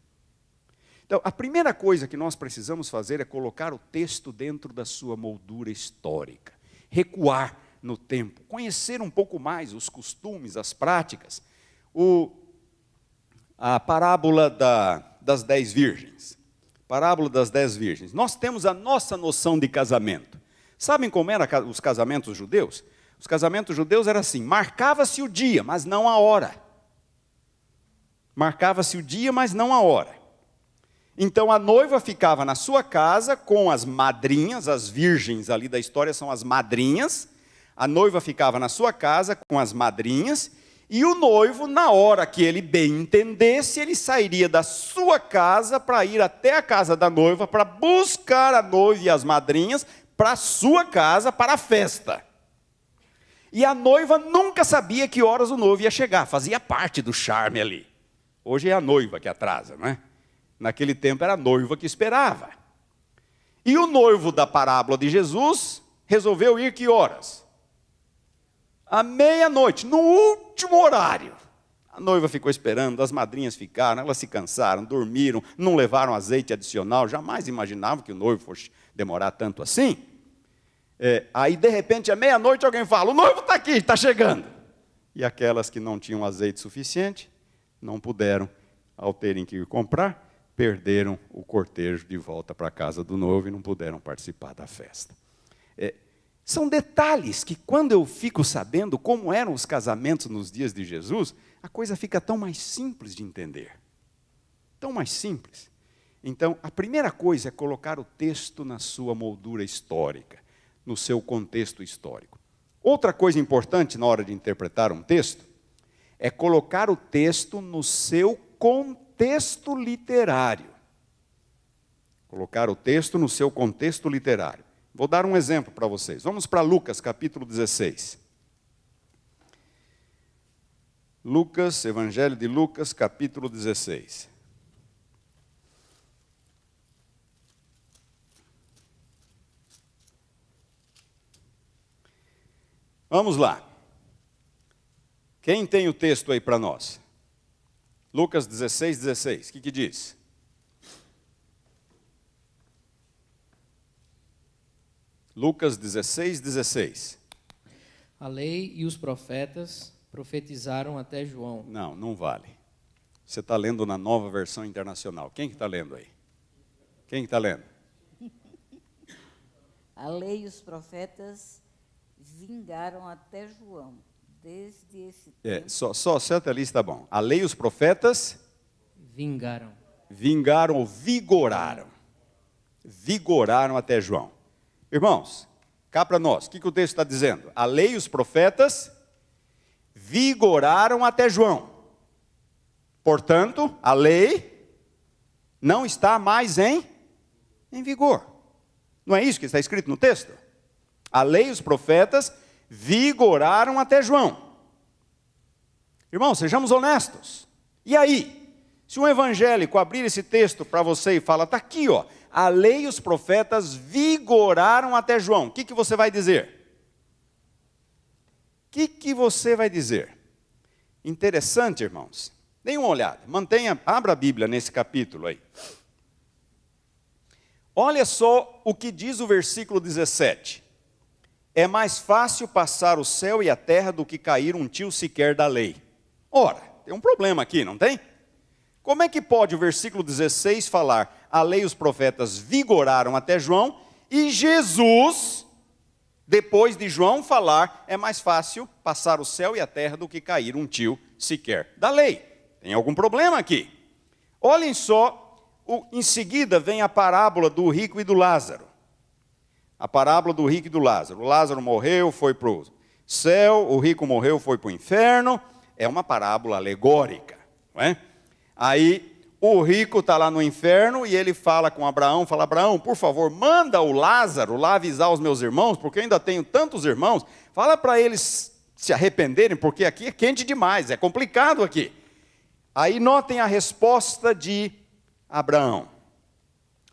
Então, a primeira coisa que nós precisamos fazer é colocar o texto dentro da sua moldura histórica. Recuar no tempo, conhecer um pouco mais os costumes, as práticas. A parábola das 10 virgens. Parábola das 10 virgens. Nós temos a nossa noção de casamento. Sabem como eram os casamentos judeus? Os casamentos judeus eram assim, marcava-se o dia, mas não a hora. Marcava-se o dia, mas não a hora. Então a noiva ficava na sua casa com as madrinhas, as virgens ali da história são as madrinhas. A noiva ficava na sua casa com as madrinhas E o noivo, na hora que ele bem entendesse, ele sairia da sua casa para ir até a casa da noiva, para buscar a noiva e as madrinhas para a sua casa, para a festa. E a noiva nunca sabia que horas o noivo ia chegar, fazia parte do charme ali. Hoje é a noiva que atrasa, não é? Naquele tempo era a noiva que esperava. E o noivo da parábola de Jesus resolveu ir que horas? À meia-noite, no último horário. A noiva ficou esperando, as madrinhas ficaram, elas se cansaram, dormiram, não levaram azeite adicional, jamais imaginavam que o noivo fosse demorar tanto assim. Aí, de repente, à meia-noite, alguém fala, o noivo está aqui, está chegando. E aquelas que não tinham azeite suficiente, não puderam, ao terem que ir comprar, perderam o cortejo de volta para a casa do noivo e não puderam participar da festa. São detalhes que, quando eu fico sabendo como eram os casamentos nos dias de Jesus, a coisa fica tão mais simples de entender. Tão mais simples. Então, a primeira coisa é colocar o texto na sua moldura histórica, no seu contexto histórico. Outra coisa importante na hora de interpretar um texto é colocar o texto no seu contexto literário. Colocar o texto no seu contexto literário. Vou dar um exemplo para vocês. Vamos para Lucas, capítulo 16. Lucas, Evangelho de Lucas, capítulo 16. Vamos lá. Quem tem o texto aí para nós? Lucas 16, 16. O que diz? Lucas 16, 16. A lei e os profetas profetizaram até João. Não vale. Você está lendo na Nova Versão Internacional. Quem que está lendo aí? Quem está lendo? A lei e os profetas vingaram até João. Desde esse tempo. Só até ali está bom. A lei e os profetas vingaram ou vigoraram. Vigoraram até João. Irmãos, cá para nós, o que o texto está dizendo? A lei e os profetas vigoraram até João. Portanto, a lei não está mais em vigor. Não é isso que está escrito no texto? A lei e os profetas vigoraram até João. Irmãos, sejamos honestos. E aí? Se um evangélico abrir esse texto para você e fala, está aqui, ó. A lei e os profetas vigoraram até João. O que você vai dizer? O que você vai dizer? Interessante, irmãos. Deem uma olhada. Abra a Bíblia nesse capítulo aí. Olha só o que diz o versículo 17. É mais fácil passar o céu e a terra do que cair um tio sequer da lei. Ora, tem um problema aqui, não tem? Como é que pode o versículo 16 falar, a lei e os profetas vigoraram até João, e Jesus, depois de João falar, é mais fácil passar o céu e a terra do que cair um tio sequer da lei? Tem algum problema aqui? Olhem só, em seguida vem a parábola do rico e do Lázaro. A parábola do rico e do Lázaro. O Lázaro morreu, foi para o céu, o rico morreu, foi para o inferno. É uma parábola alegórica, não é? Aí o rico está lá no inferno e ele fala com Abraão, fala, Abraão, por favor, manda o Lázaro lá avisar os meus irmãos, porque eu ainda tenho tantos irmãos, fala para eles se arrependerem, porque aqui é quente demais, é complicado aqui. Aí notem a resposta de Abraão.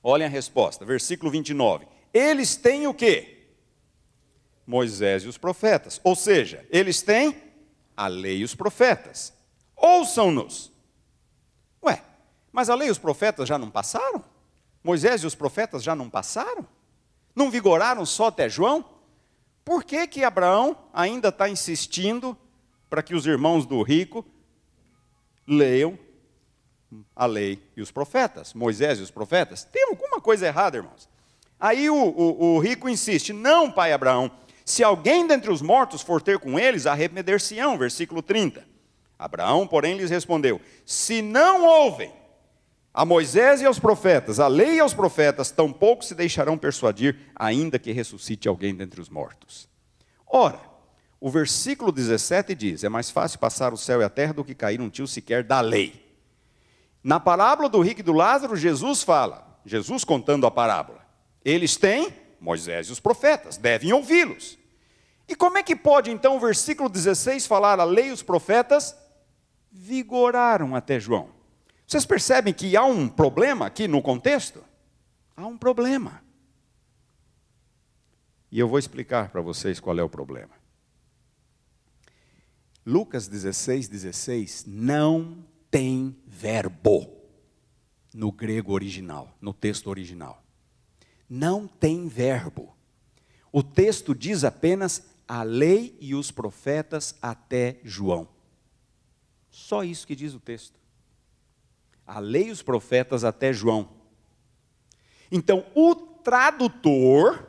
Olhem a resposta, versículo 29. Eles têm o quê? Moisés e os profetas. Ou seja, eles têm a lei e os profetas. Ouçam-nos. Ué, mas a lei e os profetas já não passaram? Moisés e os profetas já não passaram? Não vigoraram só até João? Por que Abraão ainda está insistindo para que os irmãos do rico leiam a lei e os profetas? Moisés e os profetas? Tem alguma coisa errada, irmãos? Aí o rico insiste, não, pai Abraão, se alguém dentre os mortos for ter com eles, arrepender-se-ão, versículo 30. Abraão, porém, lhes respondeu, se não ouvem a Moisés e aos profetas, a lei e aos profetas, tampouco se deixarão persuadir, ainda que ressuscite alguém dentre os mortos. Ora, O versículo 17 diz: é mais fácil passar o céu e a terra do que cair um tio sequer da lei. Na parábola do rico e do Lázaro, Jesus fala, Jesus contando a parábola, eles têm Moisés e os profetas, devem ouvi-los. E como é que pode então o versículo 16 falar: a lei e os profetas vigoraram até João? Vocês percebem que há um problema aqui no contexto? Há um problema. E eu vou explicar para vocês qual é o problema. Lucas 16:16 não tem verbo no grego original, no texto original. Não tem verbo. O texto diz apenas a lei e os profetas até João. Só isso que diz o texto. A lei e os profetas até João. Então, o tradutor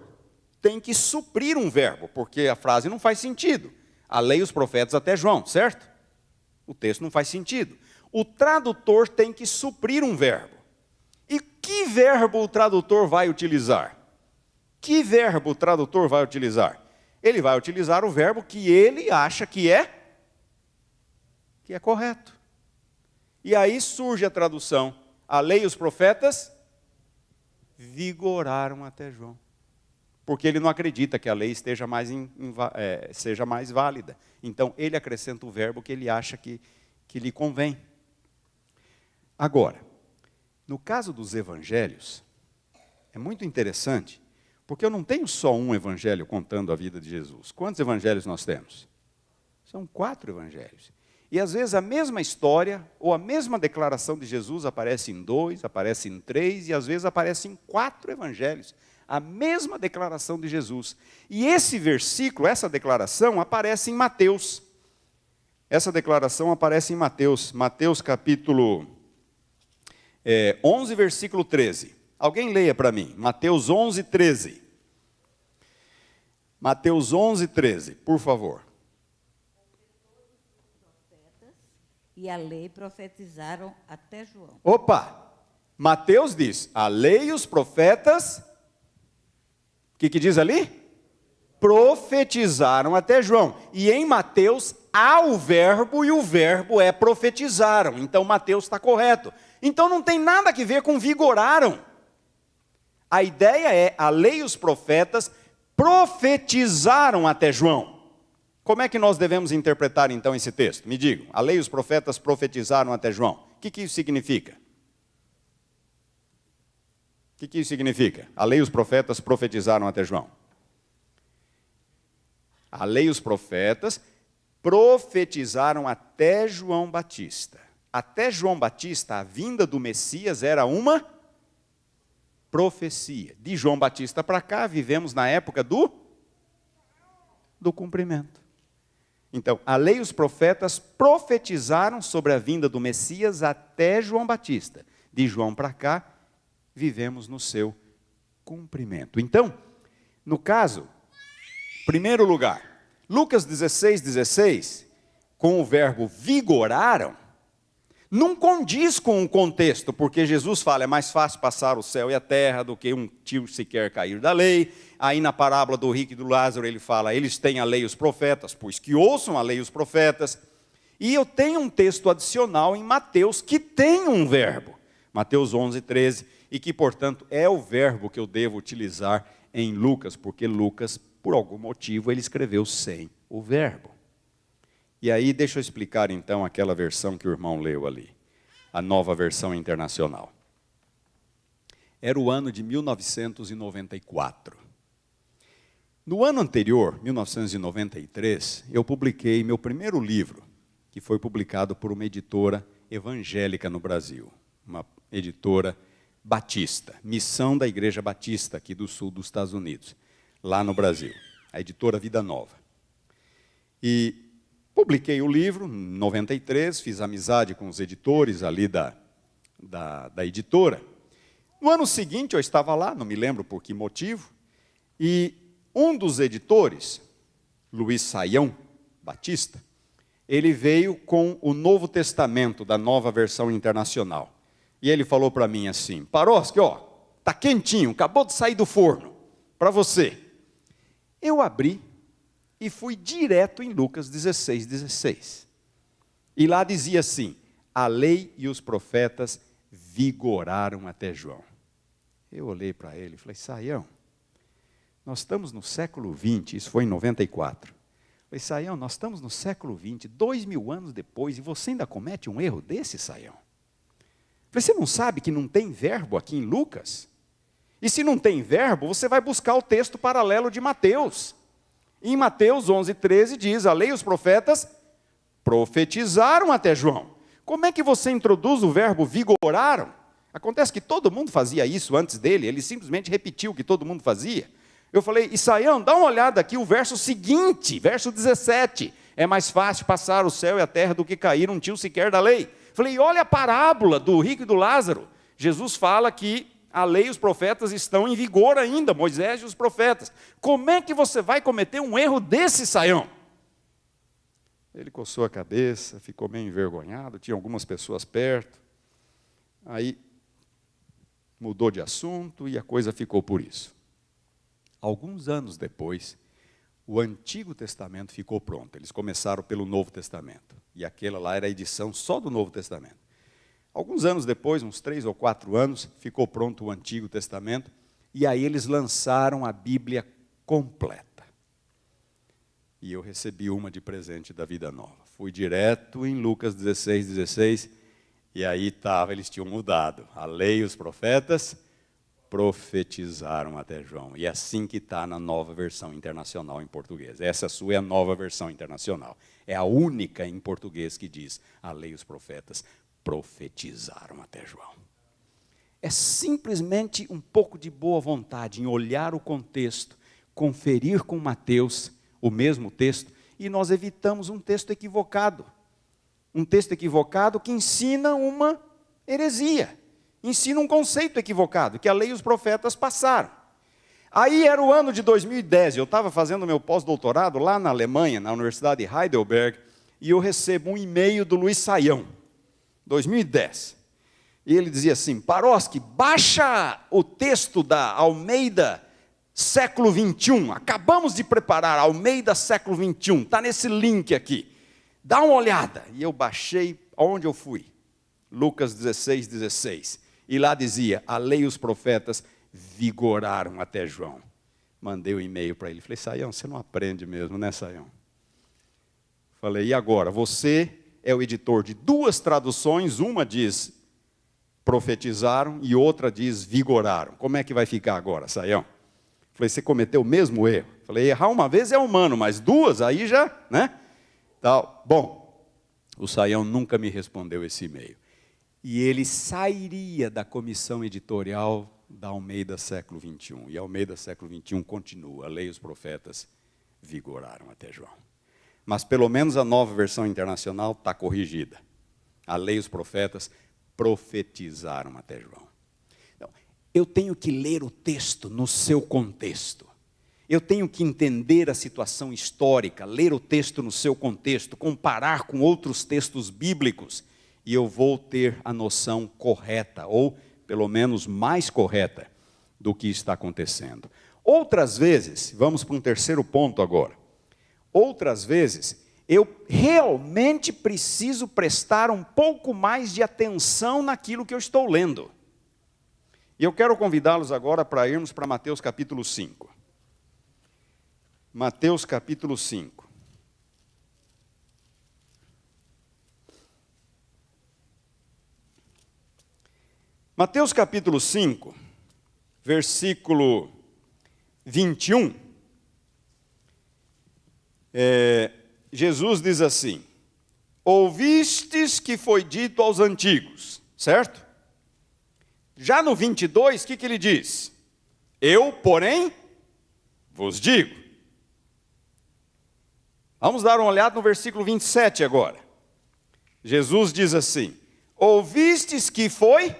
tem que suprir um verbo, porque a frase não faz sentido. A lei e os profetas até João, certo? O texto não faz sentido. O tradutor tem que suprir um verbo. E que verbo o tradutor vai utilizar? Que verbo o tradutor vai utilizar? Ele vai utilizar o verbo que ele acha que é correto. E aí surge a tradução: a lei e os profetas vigoraram até João. Porque ele não acredita que a lei seja mais válida. Então, ele acrescenta o verbo que ele acha que lhe convém. Agora, no caso dos evangelhos, é muito interessante, porque eu não tenho só um evangelho contando a vida de Jesus. Quantos evangelhos nós temos? São 4 evangelhos. E às vezes a mesma história, ou a mesma declaração de Jesus aparece em 2, aparece em 3, e às vezes aparece em 4 evangelhos. A mesma declaração de Jesus. E esse versículo, essa declaração, aparece em Mateus. Essa declaração aparece em Mateus. Mateus capítulo 11, versículo 13. Alguém leia para mim. Mateus 11, 13. Mateus 11, 13, por favor. E a lei profetizaram até João. Opa! Mateus diz, a lei e os profetas... O que diz ali? Profetizaram até João. E em Mateus há o verbo, e o verbo é profetizaram. Então Mateus está correto. Então não tem nada a ver com vigoraram. A ideia é, a lei e os profetas profetizaram até João. Como é que nós devemos interpretar então esse texto? Me digam, a lei e os profetas profetizaram até João. O que isso significa? O que isso significa? A lei e os profetas profetizaram até João. A lei e os profetas profetizaram até João Batista. Até João Batista, a vinda do Messias era uma profecia. De João Batista para cá, vivemos na época do cumprimento. Então, a lei e os profetas profetizaram sobre a vinda do Messias até João Batista. De João para cá, vivemos no seu cumprimento. Então, no caso, primeiro lugar, Lucas 16:16, com o verbo vigoraram, não condiz com o contexto, porque Jesus fala, é mais fácil passar o céu e a terra do que um tio sequer cair da lei. Aí na parábola do rico e do Lázaro ele fala, eles têm a lei e os profetas, pois que ouçam a lei e os profetas. E eu tenho um texto adicional em Mateus que tem um verbo, Mateus 11:13, e que, portanto, é o verbo que eu devo utilizar em Lucas, porque Lucas, por algum motivo, ele escreveu sem o verbo. E aí, deixa eu explicar, então, aquela versão que o irmão leu ali, a Nova Versão Internacional. Era o ano de 1994. No ano anterior, 1993, eu publiquei meu primeiro livro, que foi publicado por uma editora evangélica no Brasil, uma editora batista, Missão da Igreja Batista, aqui do sul dos Estados Unidos, lá no Brasil, a editora Vida Nova. E publiquei o livro em 93, fiz amizade com os editores ali da editora. No ano seguinte eu estava lá, não me lembro por que motivo, e um dos editores, Luiz Saião Batista, ele veio com o Novo Testamento da Nova Versão Internacional. E ele falou para mim assim, Paroski, está quentinho, acabou de sair do forno, para você. Eu abri e fui direto em Lucas 16, 16. E lá dizia assim: a lei e os profetas vigoraram até João. Eu olhei para ele e falei: Saião, nós estamos no século 20, isso foi em 94. Falei: Saião, nós estamos no século 20, 2000 anos depois, e você ainda comete um erro desse, Saião? Falei: você não sabe que não tem verbo aqui em Lucas? E se não tem verbo, você vai buscar o texto paralelo de Mateus. Em Mateus 11, 13 diz: a lei e os profetas profetizaram até João. Como é que você introduz o verbo vigoraram? Acontece que todo mundo fazia isso antes dele, ele simplesmente repetiu o que todo mundo fazia. Eu falei: Saião, dá uma olhada aqui, o verso seguinte, verso 17. É mais fácil passar o céu e a terra do que cair um tio sequer da lei. Falei: olha a parábola do rico e do Lázaro. Jesus fala que a lei e os profetas estão em vigor ainda, Moisés e os profetas. Como é que você vai cometer um erro desse, Saião? Ele coçou a cabeça, ficou meio envergonhado, tinha algumas pessoas perto. Aí mudou de assunto e a coisa ficou por isso. Alguns anos depois, o Antigo Testamento ficou pronto. Eles começaram pelo Novo Testamento. E aquela lá era a edição só do Novo Testamento. Alguns anos depois, uns 3 ou 4 anos, ficou pronto o Antigo Testamento. E aí eles lançaram a Bíblia completa. E eu recebi uma de presente da Vida Nova. Fui direto em Lucas 16, 16. E aí estava, eles tinham mudado. A lei e os profetas profetizaram até João. E é assim que está na nova versão internacional em português. Essa sua é a nova versão internacional. É a única em português que diz: a lei e os profetas profetizaram até João. É simplesmente um pouco de boa vontade em olhar o contexto, conferir com Mateus o mesmo texto, e nós evitamos um texto equivocado. Um texto equivocado que ensina uma heresia. Ensina um conceito equivocado, que a lei e os profetas passaram. Aí era o ano de 2010, eu estava fazendo meu pós-doutorado lá na Alemanha, na Universidade de Heidelberg, e eu recebo um e-mail do Luiz Saião, 2010. E ele dizia assim: Paroski, baixa o texto da Almeida século 21, acabamos de preparar Almeida século 21, está nesse link aqui, dá uma olhada. E eu baixei, aonde eu fui? Lucas 16, 16. E lá dizia: a lei e os profetas vigoraram até João. Mandei um e-mail para ele, falei: Saião, você não aprende mesmo, né, Saião? Falei: e agora? Você é o editor de 2 traduções, uma diz profetizaram e outra diz vigoraram. Como é que vai ficar agora, Saião? Falei: você cometeu o mesmo erro. Falei: errar uma vez é humano, mas 2 aí já, né? Tal. Bom, o Saião nunca me respondeu esse e-mail. E ele sairia da comissão editorial da Almeida século 21. E a Almeida século 21 continua: a lei e os profetas vigoraram até João. Mas pelo menos a nova versão internacional está corrigida. A lei e os profetas profetizaram até João. Então, eu tenho que ler o texto no seu contexto. Eu tenho que entender a situação histórica, ler o texto no seu contexto, comparar com outros textos bíblicos, e eu vou ter a noção correta, ou pelo menos mais correta, do que está acontecendo. Outras vezes, vamos para um terceiro ponto agora. Outras vezes, eu realmente preciso prestar um pouco mais de atenção naquilo que eu estou lendo. E eu quero convidá-los agora para irmos para Mateus capítulo 5. Mateus capítulo 5. Mateus capítulo 5, versículo 21, Jesus diz assim: ouvistes que foi dito aos antigos, certo? Já no 22, o que ele diz? Eu, porém, vos digo. Vamos dar uma olhada no versículo 27 agora. Jesus diz assim: ouvistes que foi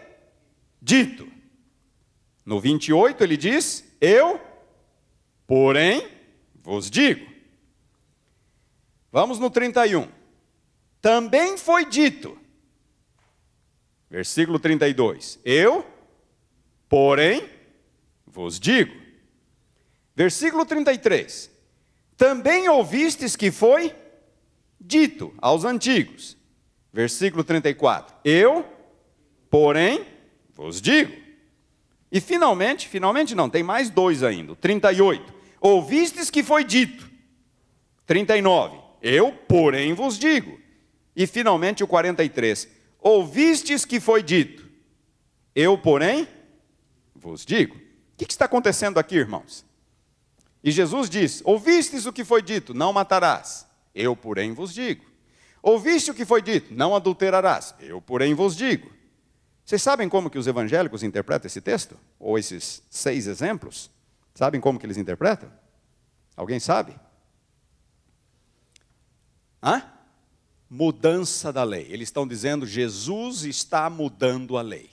dito. No 28 ele diz: eu, porém, vos digo. Vamos no 31. Também foi dito. Versículo 32. Eu, porém, vos digo. Versículo 33. também ouvistes que foi dito aos antigos. Versículo 34. Eu, porém, vos digo. E finalmente não, tem mais 2 ainda. 38. Ouvistes que foi dito. 39. Eu, porém, vos digo. E finalmente o 43. Ouvistes que foi dito. Eu, porém, vos digo. O que está acontecendo aqui, irmãos? E Jesus diz, ouvistes o que foi dito, não matarás. Eu, porém, vos digo. Ouviste o que foi dito, não adulterarás. Eu, porém, vos digo. Vocês sabem como que os evangélicos interpretam esse texto? Ou esses 6 exemplos? Sabem como que eles interpretam? Alguém sabe? Mudança da lei. Eles estão dizendo, Jesus está mudando a lei.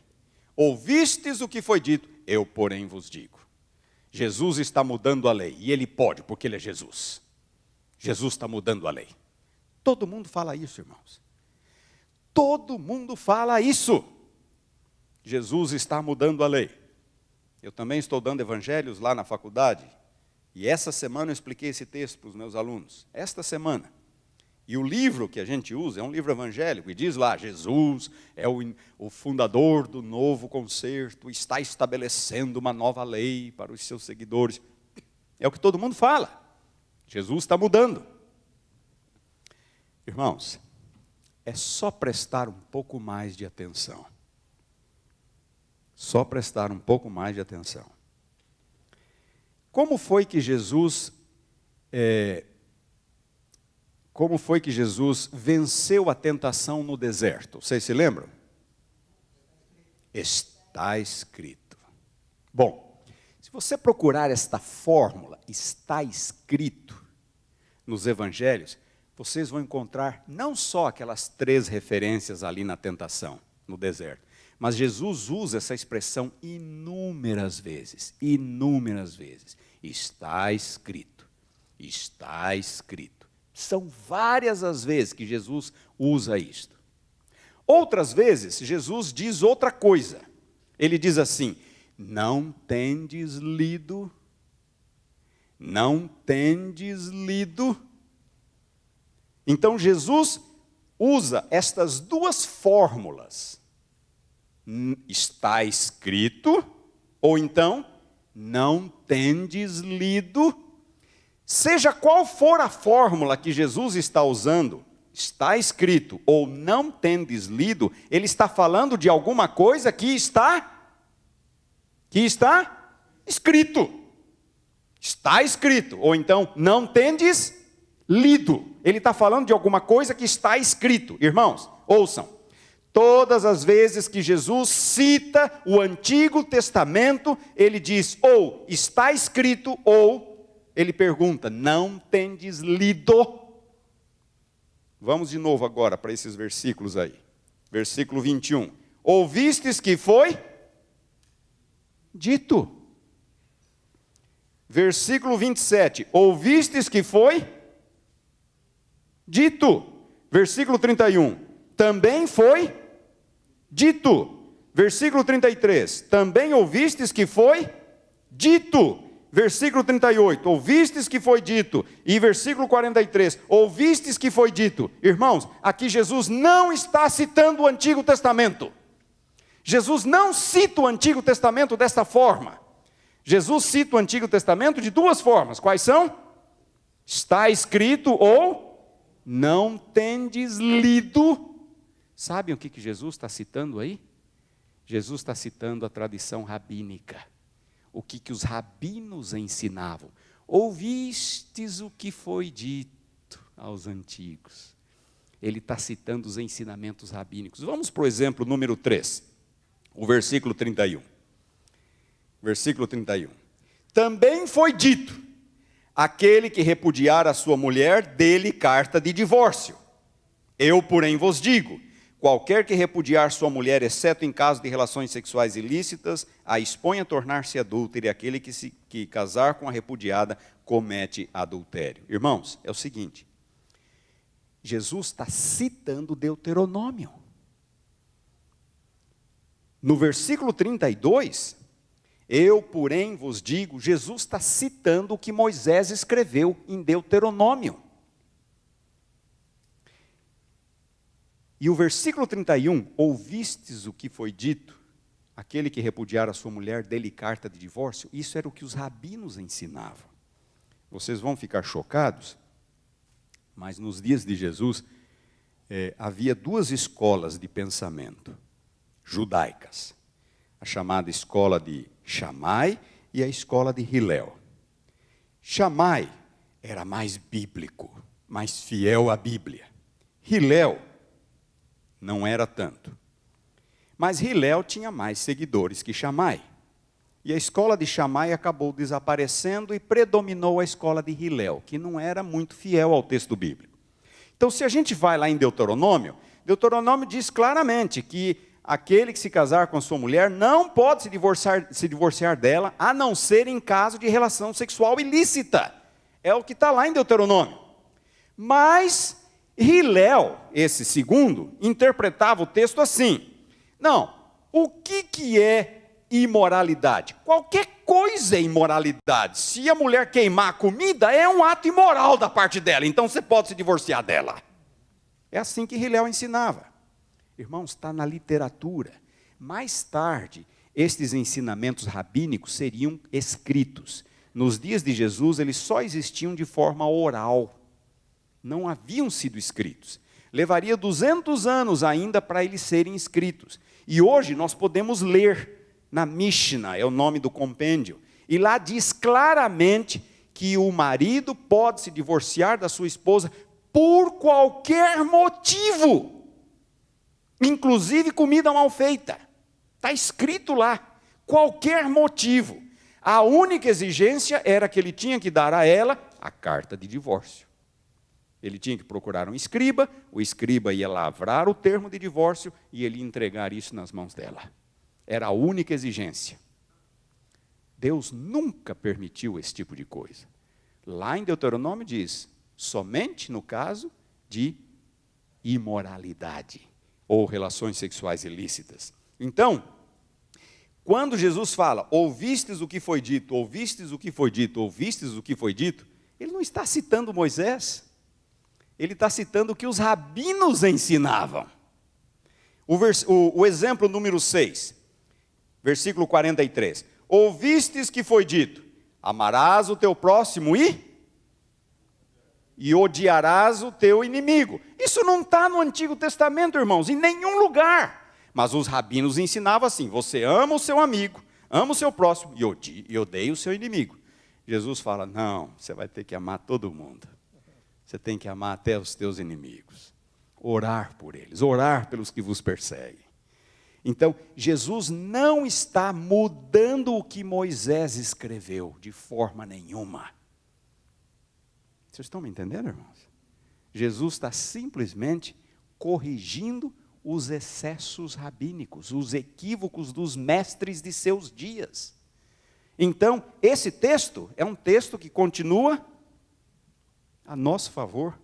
Ouvistes o que foi dito, eu, porém, vos digo. Jesus está mudando a lei, e Ele pode, porque Ele é Jesus. Jesus está mudando a lei. Todo mundo fala isso, irmãos. Todo mundo fala isso. Jesus está mudando a lei. Eu também estou dando evangelhos lá na faculdade, e essa semana eu expliquei esse texto para os meus alunos. Esta semana. E o livro que a gente usa é um livro evangélico, e diz lá, Jesus é o fundador do novo concerto, está estabelecendo uma nova lei para os seus seguidores. É o que todo mundo fala. Jesus está mudando. Irmãos, é só prestar um pouco mais de atenção. Só prestar um pouco mais de atenção. Como foi que Jesus venceu a tentação no deserto? Vocês se lembram? Está escrito. Bom, se você procurar esta fórmula, está escrito, nos evangelhos, vocês vão encontrar não só aquelas 3 referências ali na tentação, no deserto, mas Jesus usa essa expressão inúmeras vezes. Inúmeras vezes. Está escrito. Está escrito. São várias as vezes que Jesus usa isto. Outras vezes, Jesus diz outra coisa. Ele diz assim, não tendes lido, não tendes lido. Então, Jesus usa estas 2 fórmulas. Está escrito, ou então, não tendes lido. Seja qual for a fórmula que Jesus está usando, está escrito ou não tendes lido, ele está falando de alguma coisa que está escrito. Está escrito, ou então, não tendes lido. Ele está falando de alguma coisa que está escrito. Irmãos, ouçam. Todas as vezes que Jesus cita o Antigo Testamento, ele diz ou está escrito, ou ele pergunta, não tendes lido? Vamos de novo agora para esses versículos aí. Versículo 21. Ouvistes que foi dito. Versículo 27. Ouvistes que foi dito. Versículo 31. Também foi dito. Versículo 33. Também ouvistes que foi dito. Versículo 38. Ouvistes que foi dito. E versículo 43. Ouvistes que foi dito. Irmãos, aqui Jesus não está citando o Antigo Testamento. Jesus não cita o Antigo Testamento dessa forma. Jesus cita o Antigo Testamento de 2 formas. Quais são? Está escrito ou não tendes lido. Sabem o que Jesus está citando aí? Jesus está citando a tradição rabínica. O que os rabinos ensinavam. Ouvistes o que foi dito aos antigos. Ele está citando os ensinamentos rabínicos. Vamos para o exemplo número 3. O versículo 31. Versículo 31. Também foi dito, aquele que repudiar a sua mulher, dê-lhe carta de divórcio. Eu, porém, vos digo, qualquer que repudiar sua mulher, exceto em caso de relações sexuais ilícitas, a expõe a tornar-se adúltero, e aquele que casar com a repudiada, comete adultério. Irmãos, é o seguinte, Jesus está citando Deuteronômio. No versículo 32, Eu, porém, vos digo, Jesus está citando o que Moisés escreveu em Deuteronômio. E o versículo 31, ouvistes o que foi dito, aquele que repudiar a sua mulher, dê-lhe carta de divórcio, isso era o que os rabinos ensinavam. Vocês vão ficar chocados, mas nos dias de Jesus, havia duas escolas de pensamento judaicas. A chamada escola de Shammai e a escola de Hillel. Shammai era mais bíblico, mais fiel à Bíblia. Hillel não era tanto. Mas Hillel tinha mais seguidores que Shammai. E a escola de Shammai acabou desaparecendo e predominou a escola de Hillel, que não era muito fiel ao texto bíblico. Então, se a gente vai lá em Deuteronômio, Deuteronômio diz claramente que aquele que se casar com sua mulher não pode se divorciar dela, a não ser em caso de relação sexual ilícita. É o que está lá em Deuteronômio. Mas Hillel, esse segundo, interpretava o texto assim: não, o que é imoralidade? Qualquer coisa é imoralidade. Se a mulher queimar a comida, é um ato imoral da parte dela, então você pode se divorciar dela. É assim que Hillel ensinava. Irmãos, está na literatura. Mais tarde, estes ensinamentos rabínicos seriam escritos. Nos dias de Jesus, eles só existiam de forma oral. Não haviam sido escritos. Levaria 200 anos ainda para eles serem escritos. E hoje nós podemos ler na Mishnah, é o nome do compêndio, e lá diz claramente que o marido pode se divorciar da sua esposa por qualquer motivo, inclusive comida mal feita. Está escrito lá, qualquer motivo. A única exigência era que ele tinha que dar a ela a carta de divórcio. Ele tinha que procurar um escriba, o escriba ia lavrar o termo de divórcio e ele ia entregar isso nas mãos dela. Era a única exigência. Deus nunca permitiu esse tipo de coisa. Lá em Deuteronômio diz, somente no caso de imoralidade ou relações sexuais ilícitas. Então, quando Jesus fala, ouvistes o que foi dito, ouvistes o que foi dito, ouvistes o que foi dito, ele não está citando Moisés. Ele está citando o que os rabinos ensinavam. O exemplo número 6, versículo 43. Ouvistes que foi dito, amarás o teu próximo e odiarás o teu inimigo. Isso não está no Antigo Testamento, irmãos, em nenhum lugar. Mas os rabinos ensinavam assim, você ama o seu amigo, ama o seu próximo e odeia o seu inimigo. Jesus fala, não, você vai ter que amar todo mundo. Você tem que amar até os teus inimigos. Orar por eles, orar pelos que vos perseguem. Então, Jesus não está mudando o que Moisés escreveu, de forma nenhuma. Vocês estão me entendendo, irmãos? Jesus está simplesmente corrigindo os excessos rabínicos, os equívocos dos mestres de seus dias. Então, esse texto é um texto que continua a nosso favor,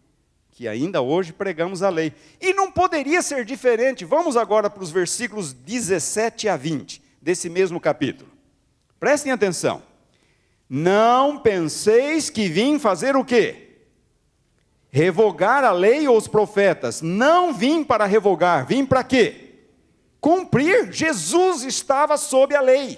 que ainda hoje pregamos a lei. E não poderia ser diferente. Vamos agora para os versículos 17 a 20, desse mesmo capítulo. Prestem atenção. Não penseis que vim fazer o quê? Revogar a lei ou os profetas. Não vim para revogar, vim para quê? Cumprir. Jesus estava sob a lei.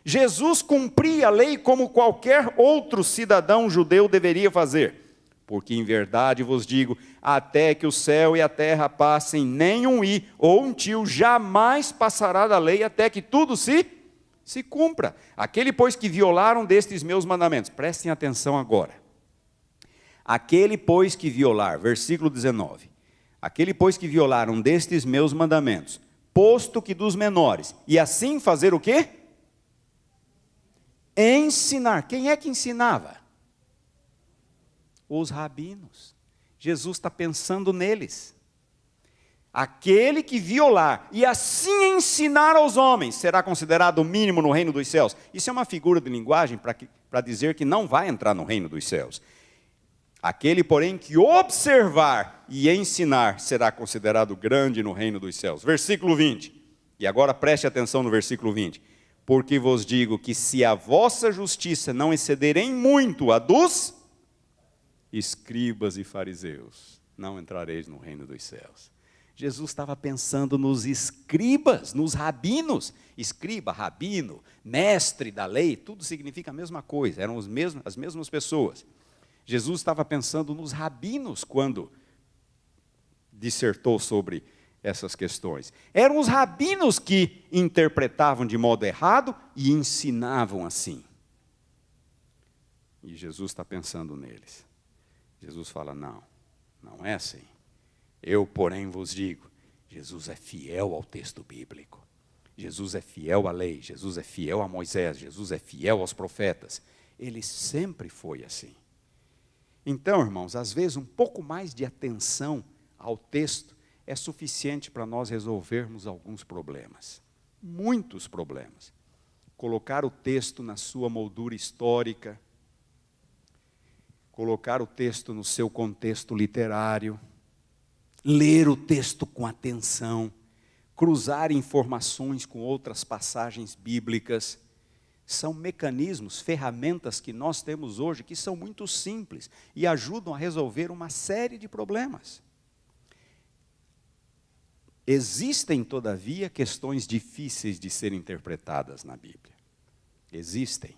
Jesus cumpria a lei como qualquer outro cidadão judeu deveria fazer. Porque em verdade vos digo, até que o céu e a terra passem, nem um i ou um tio jamais passará da lei, até que tudo se cumpra. Aquele, pois, que violaram destes meus mandamentos, prestem atenção agora. Aquele, pois, que violar, versículo 19. Aquele, pois, que violaram destes meus mandamentos, posto que dos menores, e assim fazer o quê? Ensinar. Quem é que ensinava? Os rabinos. Jesus está pensando neles. Aquele que violar e assim ensinar aos homens será considerado o mínimo no reino dos céus. Isso é uma figura de linguagem para dizer que não vai entrar no reino dos céus. Aquele, porém, que observar e ensinar será considerado grande no reino dos céus. Versículo 20. E agora preste atenção no versículo 20. porque vos digo que se a vossa justiça não exceder em muito a dos escribas e fariseus, não entrareis no reino dos céus. Jesus estava pensando nos escribas, nos rabinos. Escriba, rabino, mestre da lei, tudo significa a mesma coisa, eram as mesmas pessoas. Jesus estava pensando nos rabinos quando dissertou sobre essas questões. Eram os rabinos que interpretavam de modo errado e ensinavam assim. E Jesus está pensando neles. Jesus fala, não é assim. Eu, porém, vos digo, Jesus é fiel ao texto bíblico. Jesus é fiel à lei, Jesus é fiel a Moisés, Jesus é fiel aos profetas. Ele sempre foi assim. Então, irmãos, às vezes um pouco mais de atenção ao texto é suficiente para nós resolvermos alguns problemas. Muitos problemas. Colocar o texto na sua moldura histórica, colocar o texto no seu contexto literário, ler o texto com atenção, cruzar informações com outras passagens bíblicas, são mecanismos, ferramentas que nós temos hoje que são muito simples e ajudam a resolver uma série de problemas. Existem, todavia, questões difíceis de serem interpretadas na Bíblia. Existem.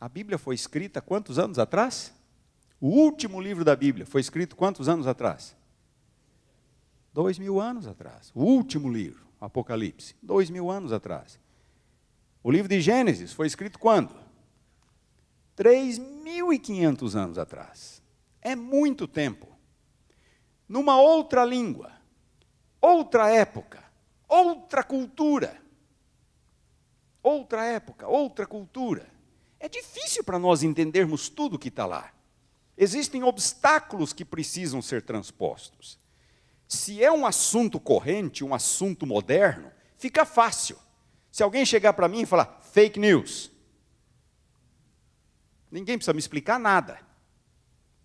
A Bíblia foi escrita quantos anos atrás? O último livro da Bíblia foi escrito quantos anos atrás? 2000 anos atrás. O último livro, Apocalipse, 2000 anos atrás. O livro de Gênesis foi escrito quando? 3.500 anos atrás. É muito tempo. Numa outra língua, outra época, outra cultura. Outra época, outra cultura. É difícil para nós entendermos tudo que está lá. Existem obstáculos que precisam ser transpostos. Se é um assunto corrente, um assunto moderno, fica fácil. Se alguém chegar para mim e falar, fake news, ninguém precisa me explicar nada,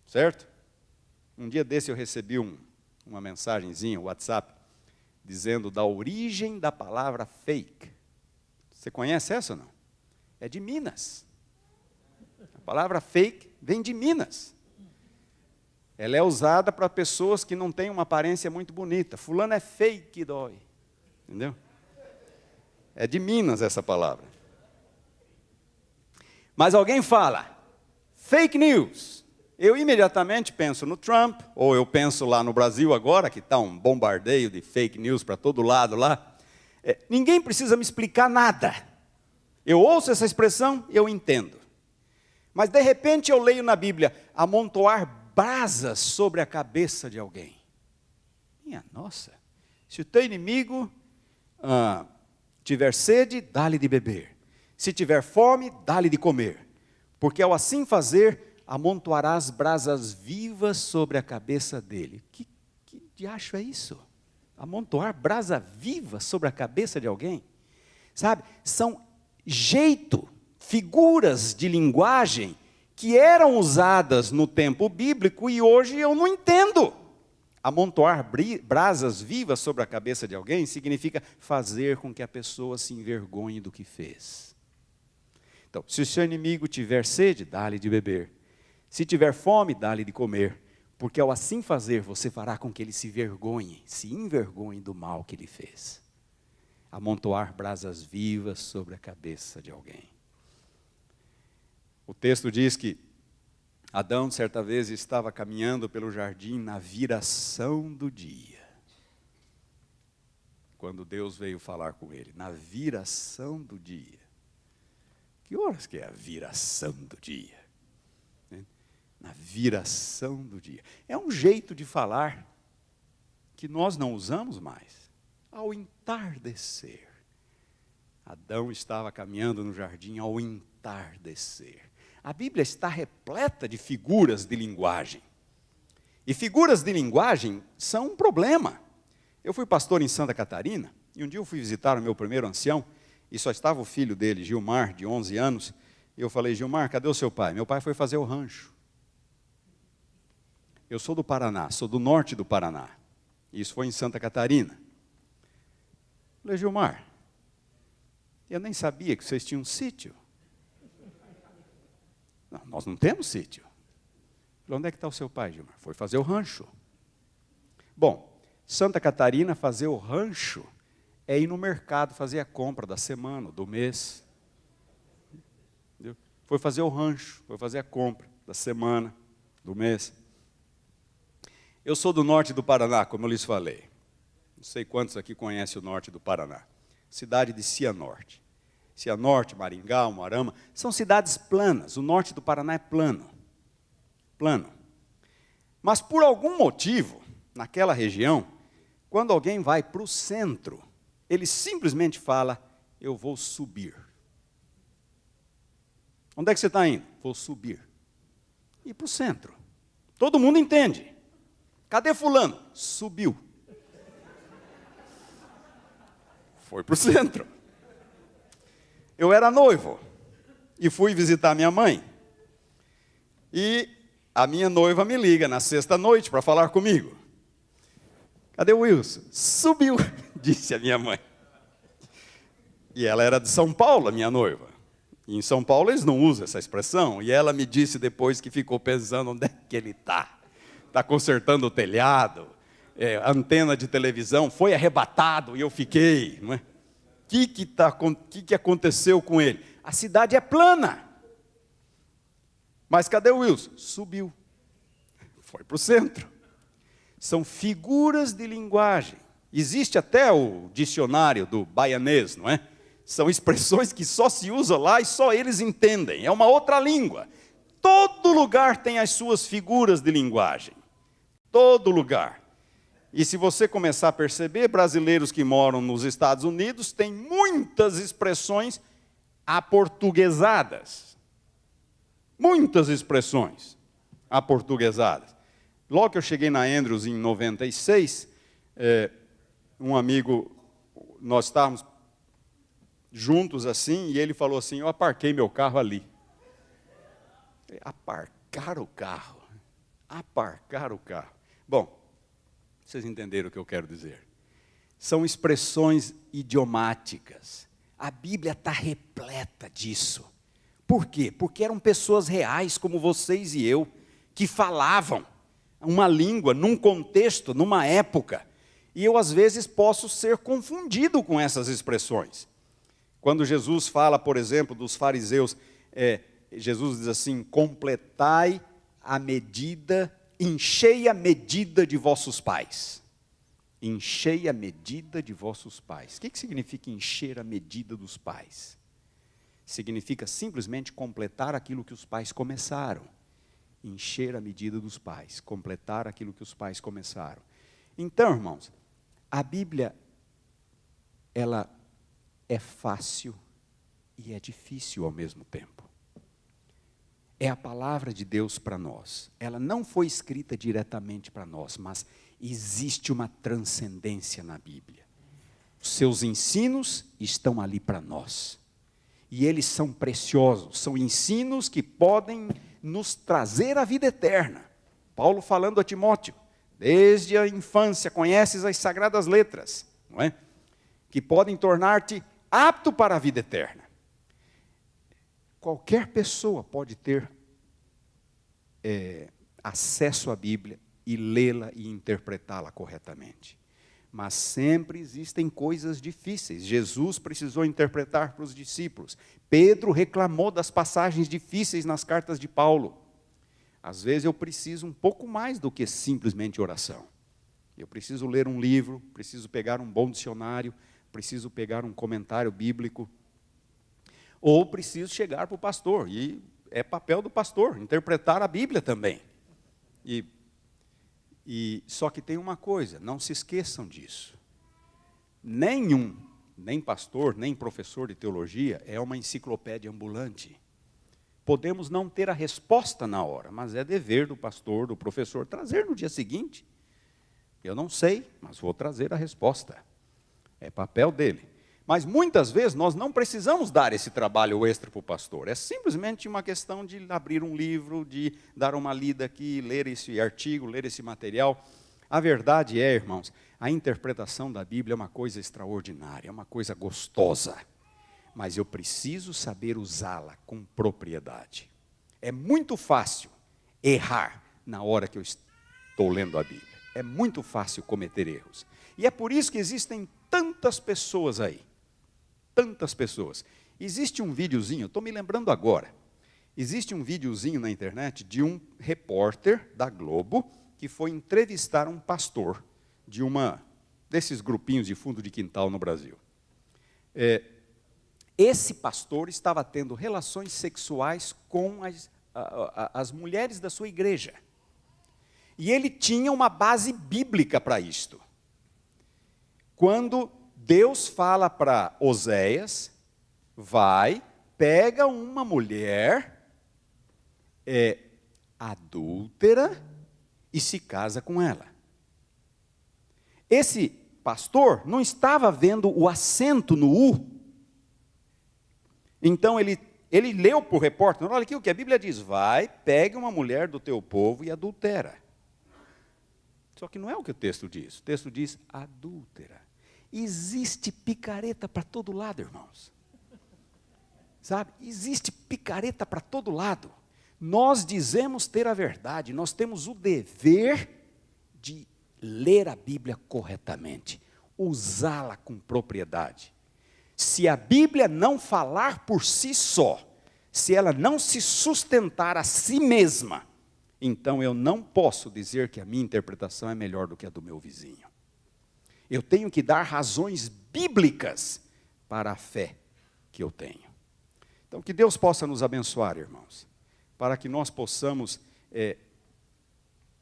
certo? Um dia desse eu recebi uma mensagenzinha, um WhatsApp, dizendo da origem da palavra fake. Você conhece essa ou não? É de Minas. A palavra fake vem de Minas. Ela é usada para pessoas que não têm uma aparência muito bonita. Fulano é fake, dói. Entendeu? É de Minas essa palavra. Mas alguém fala, fake news. Eu imediatamente penso no Trump, ou eu penso lá no Brasil agora, que está um bombardeio de fake news para todo lado lá. Ninguém precisa me explicar nada. Eu ouço essa expressão, eu entendo. Mas de repente eu leio na Bíblia, amontoar brasas sobre a cabeça de alguém. Minha nossa, se o teu inimigo tiver sede, dá-lhe de beber. Se tiver fome, dá-lhe de comer. Porque ao assim fazer, amontoarás brasas vivas sobre a cabeça dele. Que diacho é isso? Amontoar brasa viva sobre a cabeça de alguém? Sabe, são figuras de linguagem que eram usadas no tempo bíblico e hoje eu não entendo. Amontoar brasas vivas sobre a cabeça de alguém significa fazer com que a pessoa se envergonhe do que fez. Então, se o seu inimigo tiver sede, dá-lhe de beber. Se tiver fome, dá-lhe de comer. Porque ao assim fazer, você fará com que ele se envergonhe do mal que ele fez. Amontoar brasas vivas sobre a cabeça de alguém. O texto diz que Adão, certa vez, estava caminhando pelo jardim na viração do dia. Quando Deus veio falar com ele, na viração do dia. Que horas que é a viração do dia? Na viração do dia. É um jeito de falar que nós não usamos mais. Ao entardecer. Adão estava caminhando no jardim ao entardecer. A Bíblia está repleta de figuras de linguagem. E figuras de linguagem são um problema. Eu fui pastor em Santa Catarina, e um dia eu fui visitar o meu primeiro ancião, e só estava o filho dele, Gilmar, de 11 anos, e eu falei, Gilmar, cadê o seu pai? Meu pai foi fazer o rancho. Eu sou do Paraná, sou do norte do Paraná. Isso foi em Santa Catarina. Eu falei, Gilmar, Eu nem sabia que vocês tinham um sítio. Não, nós não temos sítio. Onde é que está o seu pai, Gilmar? Foi fazer o rancho. Bom, Santa Catarina, fazer o rancho é ir no mercado fazer a compra da semana, do mês. Entendeu? Foi fazer o rancho, foi fazer a compra da semana, do mês. Eu sou do norte do Paraná, como eu lhes falei. Não sei quantos aqui conhecem o norte do Paraná. Cidade de Cianorte. Cianorte, Maringá, Umuarama, são cidades planas. O norte do Paraná é plano. Plano. Mas por algum motivo, naquela região, quando alguém vai para o centro, ele simplesmente fala, eu vou subir. Onde é que você está indo? Vou subir. E para o centro. Todo mundo entende. Cadê fulano? Subiu. Foi para o centro. Eu era noivo e fui visitar minha mãe. E a minha noiva me liga na sexta-noite para falar comigo. Cadê o Wilson? Subiu, disse a minha mãe. E ela era de São Paulo, a minha noiva. E em São Paulo eles não usam essa expressão. E ela me disse depois que ficou pensando onde é que ele está. Está consertando o telhado, antena de televisão, foi arrebatado e eu fiquei. Não é? Que aconteceu com ele? A cidade é plana. Mas cadê o Wilson? Subiu. Foi para o centro. São figuras de linguagem. Existe até o dicionário do baianês, não é? São expressões que só se usa lá e só eles entendem. É uma outra língua. Todo lugar tem as suas figuras de linguagem. Todo lugar. E se você começar a perceber, brasileiros que moram nos Estados Unidos têm muitas expressões aportuguesadas. Muitas expressões aportuguesadas. Logo que eu cheguei na Andrews em 96, um amigo, nós estávamos juntos assim, e ele falou assim, eu aparquei meu carro ali. Aparcar o carro. Aparcar o carro. Bom, vocês entenderam o que eu quero dizer. São expressões idiomáticas. A Bíblia está repleta disso. Por quê? Porque eram pessoas reais, como vocês e eu, que falavam uma língua, num contexto, numa época. E eu, às vezes, posso ser confundido com essas expressões. Quando Jesus fala, por exemplo, dos fariseus, Jesus diz assim, completai a medida, enchei a medida de vossos pais. Enchei a medida de vossos pais. O que significa encher a medida dos pais? Significa simplesmente completar aquilo que os pais começaram. Encher a medida dos pais, completar aquilo que os pais começaram. Então, irmãos, a Bíblia, ela é fácil e é difícil ao mesmo tempo. É a palavra de Deus para nós. Ela não foi escrita diretamente para nós, mas existe uma transcendência na Bíblia. Os seus ensinos estão ali para nós. E eles são preciosos, são ensinos que podem nos trazer a vida eterna. Paulo falando a Timóteo, desde a infância conheces as sagradas letras, não é? Que podem tornar-te apto para a vida eterna. Qualquer pessoa pode ter acesso à Bíblia e lê-la e interpretá-la corretamente. Mas sempre existem coisas difíceis. Jesus precisou interpretar para os discípulos. Pedro reclamou das passagens difíceis nas cartas de Paulo. Às vezes eu preciso um pouco mais do que simplesmente oração. Eu preciso ler um livro, preciso pegar um bom dicionário, preciso pegar um comentário bíblico, ou preciso chegar para o pastor, e é papel do pastor, interpretar a Bíblia também. Só que tem uma coisa, não se esqueçam disso. Nem pastor, nem professor de teologia é uma enciclopédia ambulante. Podemos não ter a resposta na hora, mas é dever do pastor, do professor, trazer no dia seguinte. Eu não sei, mas vou trazer a resposta. É papel dele. Mas muitas vezes nós não precisamos dar esse trabalho extra para o pastor. É simplesmente uma questão de abrir um livro, de dar uma lida aqui, ler esse artigo, ler esse material. A verdade é, irmãos, a interpretação da Bíblia é uma coisa extraordinária, é uma coisa gostosa. mas eu preciso saber usá-la com propriedade. É muito fácil errar na hora que eu estou lendo a Bíblia. É muito fácil cometer erros. E é por isso que existem tantas pessoas aí. Tantas pessoas. Existe um videozinho, estou me lembrando agora. Existe um videozinho na internet de um repórter da Globo que foi entrevistar um pastor de desses grupinhos de fundo de quintal no Brasil. Esse pastor estava tendo relações sexuais com as mulheres da sua igreja. E ele tinha uma base bíblica para isto. Quando Deus fala para Oséias, vai, pega uma mulher adúltera e se casa com ela. Esse pastor não estava vendo o acento no U. Então ele leu para o repórter, olha aqui o que a Bíblia diz, vai, pegue uma mulher do teu povo e adultera. Só que não é o que o texto diz. O texto diz adúltera. Existe picareta para todo lado, irmãos. Sabe? Existe picareta para todo lado. Nós dizemos ter a verdade, nós temos o dever de ler a Bíblia corretamente, usá-la com propriedade. Se a Bíblia não falar por si só, se ela não se sustentar a si mesma, então eu não posso dizer que a minha interpretação é melhor do que a do meu vizinho. Eu tenho que dar razões bíblicas para a fé que eu tenho. Então, que Deus possa nos abençoar, irmãos, para que nós possamos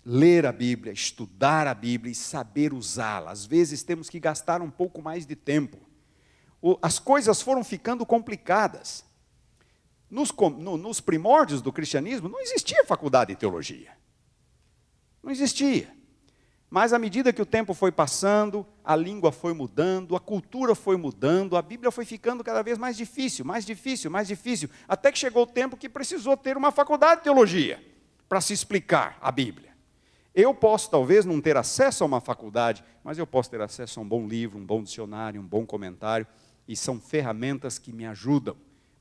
ler a Bíblia, estudar a Bíblia e saber usá-la. Às vezes temos que gastar um pouco mais de tempo. As coisas foram ficando complicadas. Nos primórdios do cristianismo não existia faculdade de teologia. Não existia. Mas à medida que o tempo foi passando, a língua foi mudando, a cultura foi mudando, a Bíblia foi ficando cada vez mais difícil, mais difícil, mais difícil, até que chegou o tempo que precisou ter uma faculdade de teologia para se explicar a Bíblia. Eu posso talvez não ter acesso a uma faculdade, mas eu posso ter acesso a um bom livro, um bom dicionário, um bom comentário, e são ferramentas que me ajudam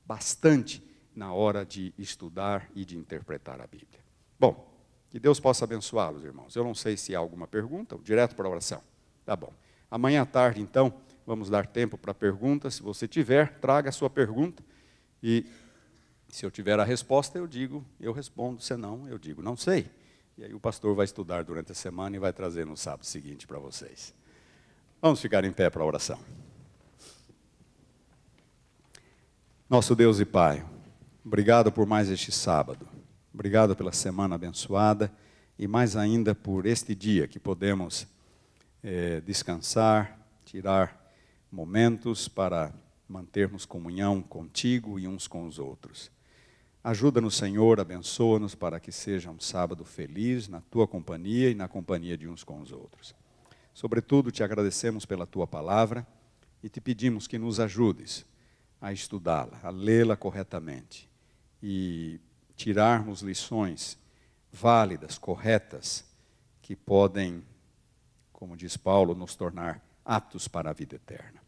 bastante na hora de estudar e de interpretar a Bíblia. Bom, que Deus possa abençoá-los, irmãos. Eu não sei se há alguma pergunta, direto para a oração. Tá bom. Amanhã à tarde, então, vamos dar tempo para perguntas. Se você tiver, traga a sua pergunta. E se eu tiver a resposta, eu respondo. Se não, eu digo, não sei. E aí o pastor vai estudar durante a semana e vai trazer no sábado seguinte para vocês. Vamos ficar em pé para a oração. Nosso Deus e Pai, obrigado por mais este sábado. Obrigado pela semana abençoada e mais ainda por este dia que podemos descansar, tirar momentos para mantermos comunhão contigo e uns com os outros. Ajuda-nos, Senhor, abençoa-nos para que seja um sábado feliz na Tua companhia e na companhia de uns com os outros. Sobretudo, te agradecemos pela Tua palavra e te pedimos que nos ajudes a estudá-la, a lê-la corretamente e tirarmos lições válidas, corretas, que podem, como diz Paulo, nos tornar aptos para a vida eterna.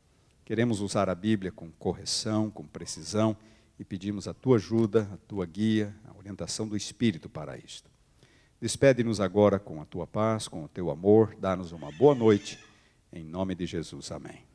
Queremos usar a Bíblia com correção, com precisão, e pedimos a Tua ajuda, a Tua guia, a orientação do Espírito para isto. Despede-nos agora com a Tua paz, com o Teu amor, dá-nos uma boa noite, em nome de Jesus, amém.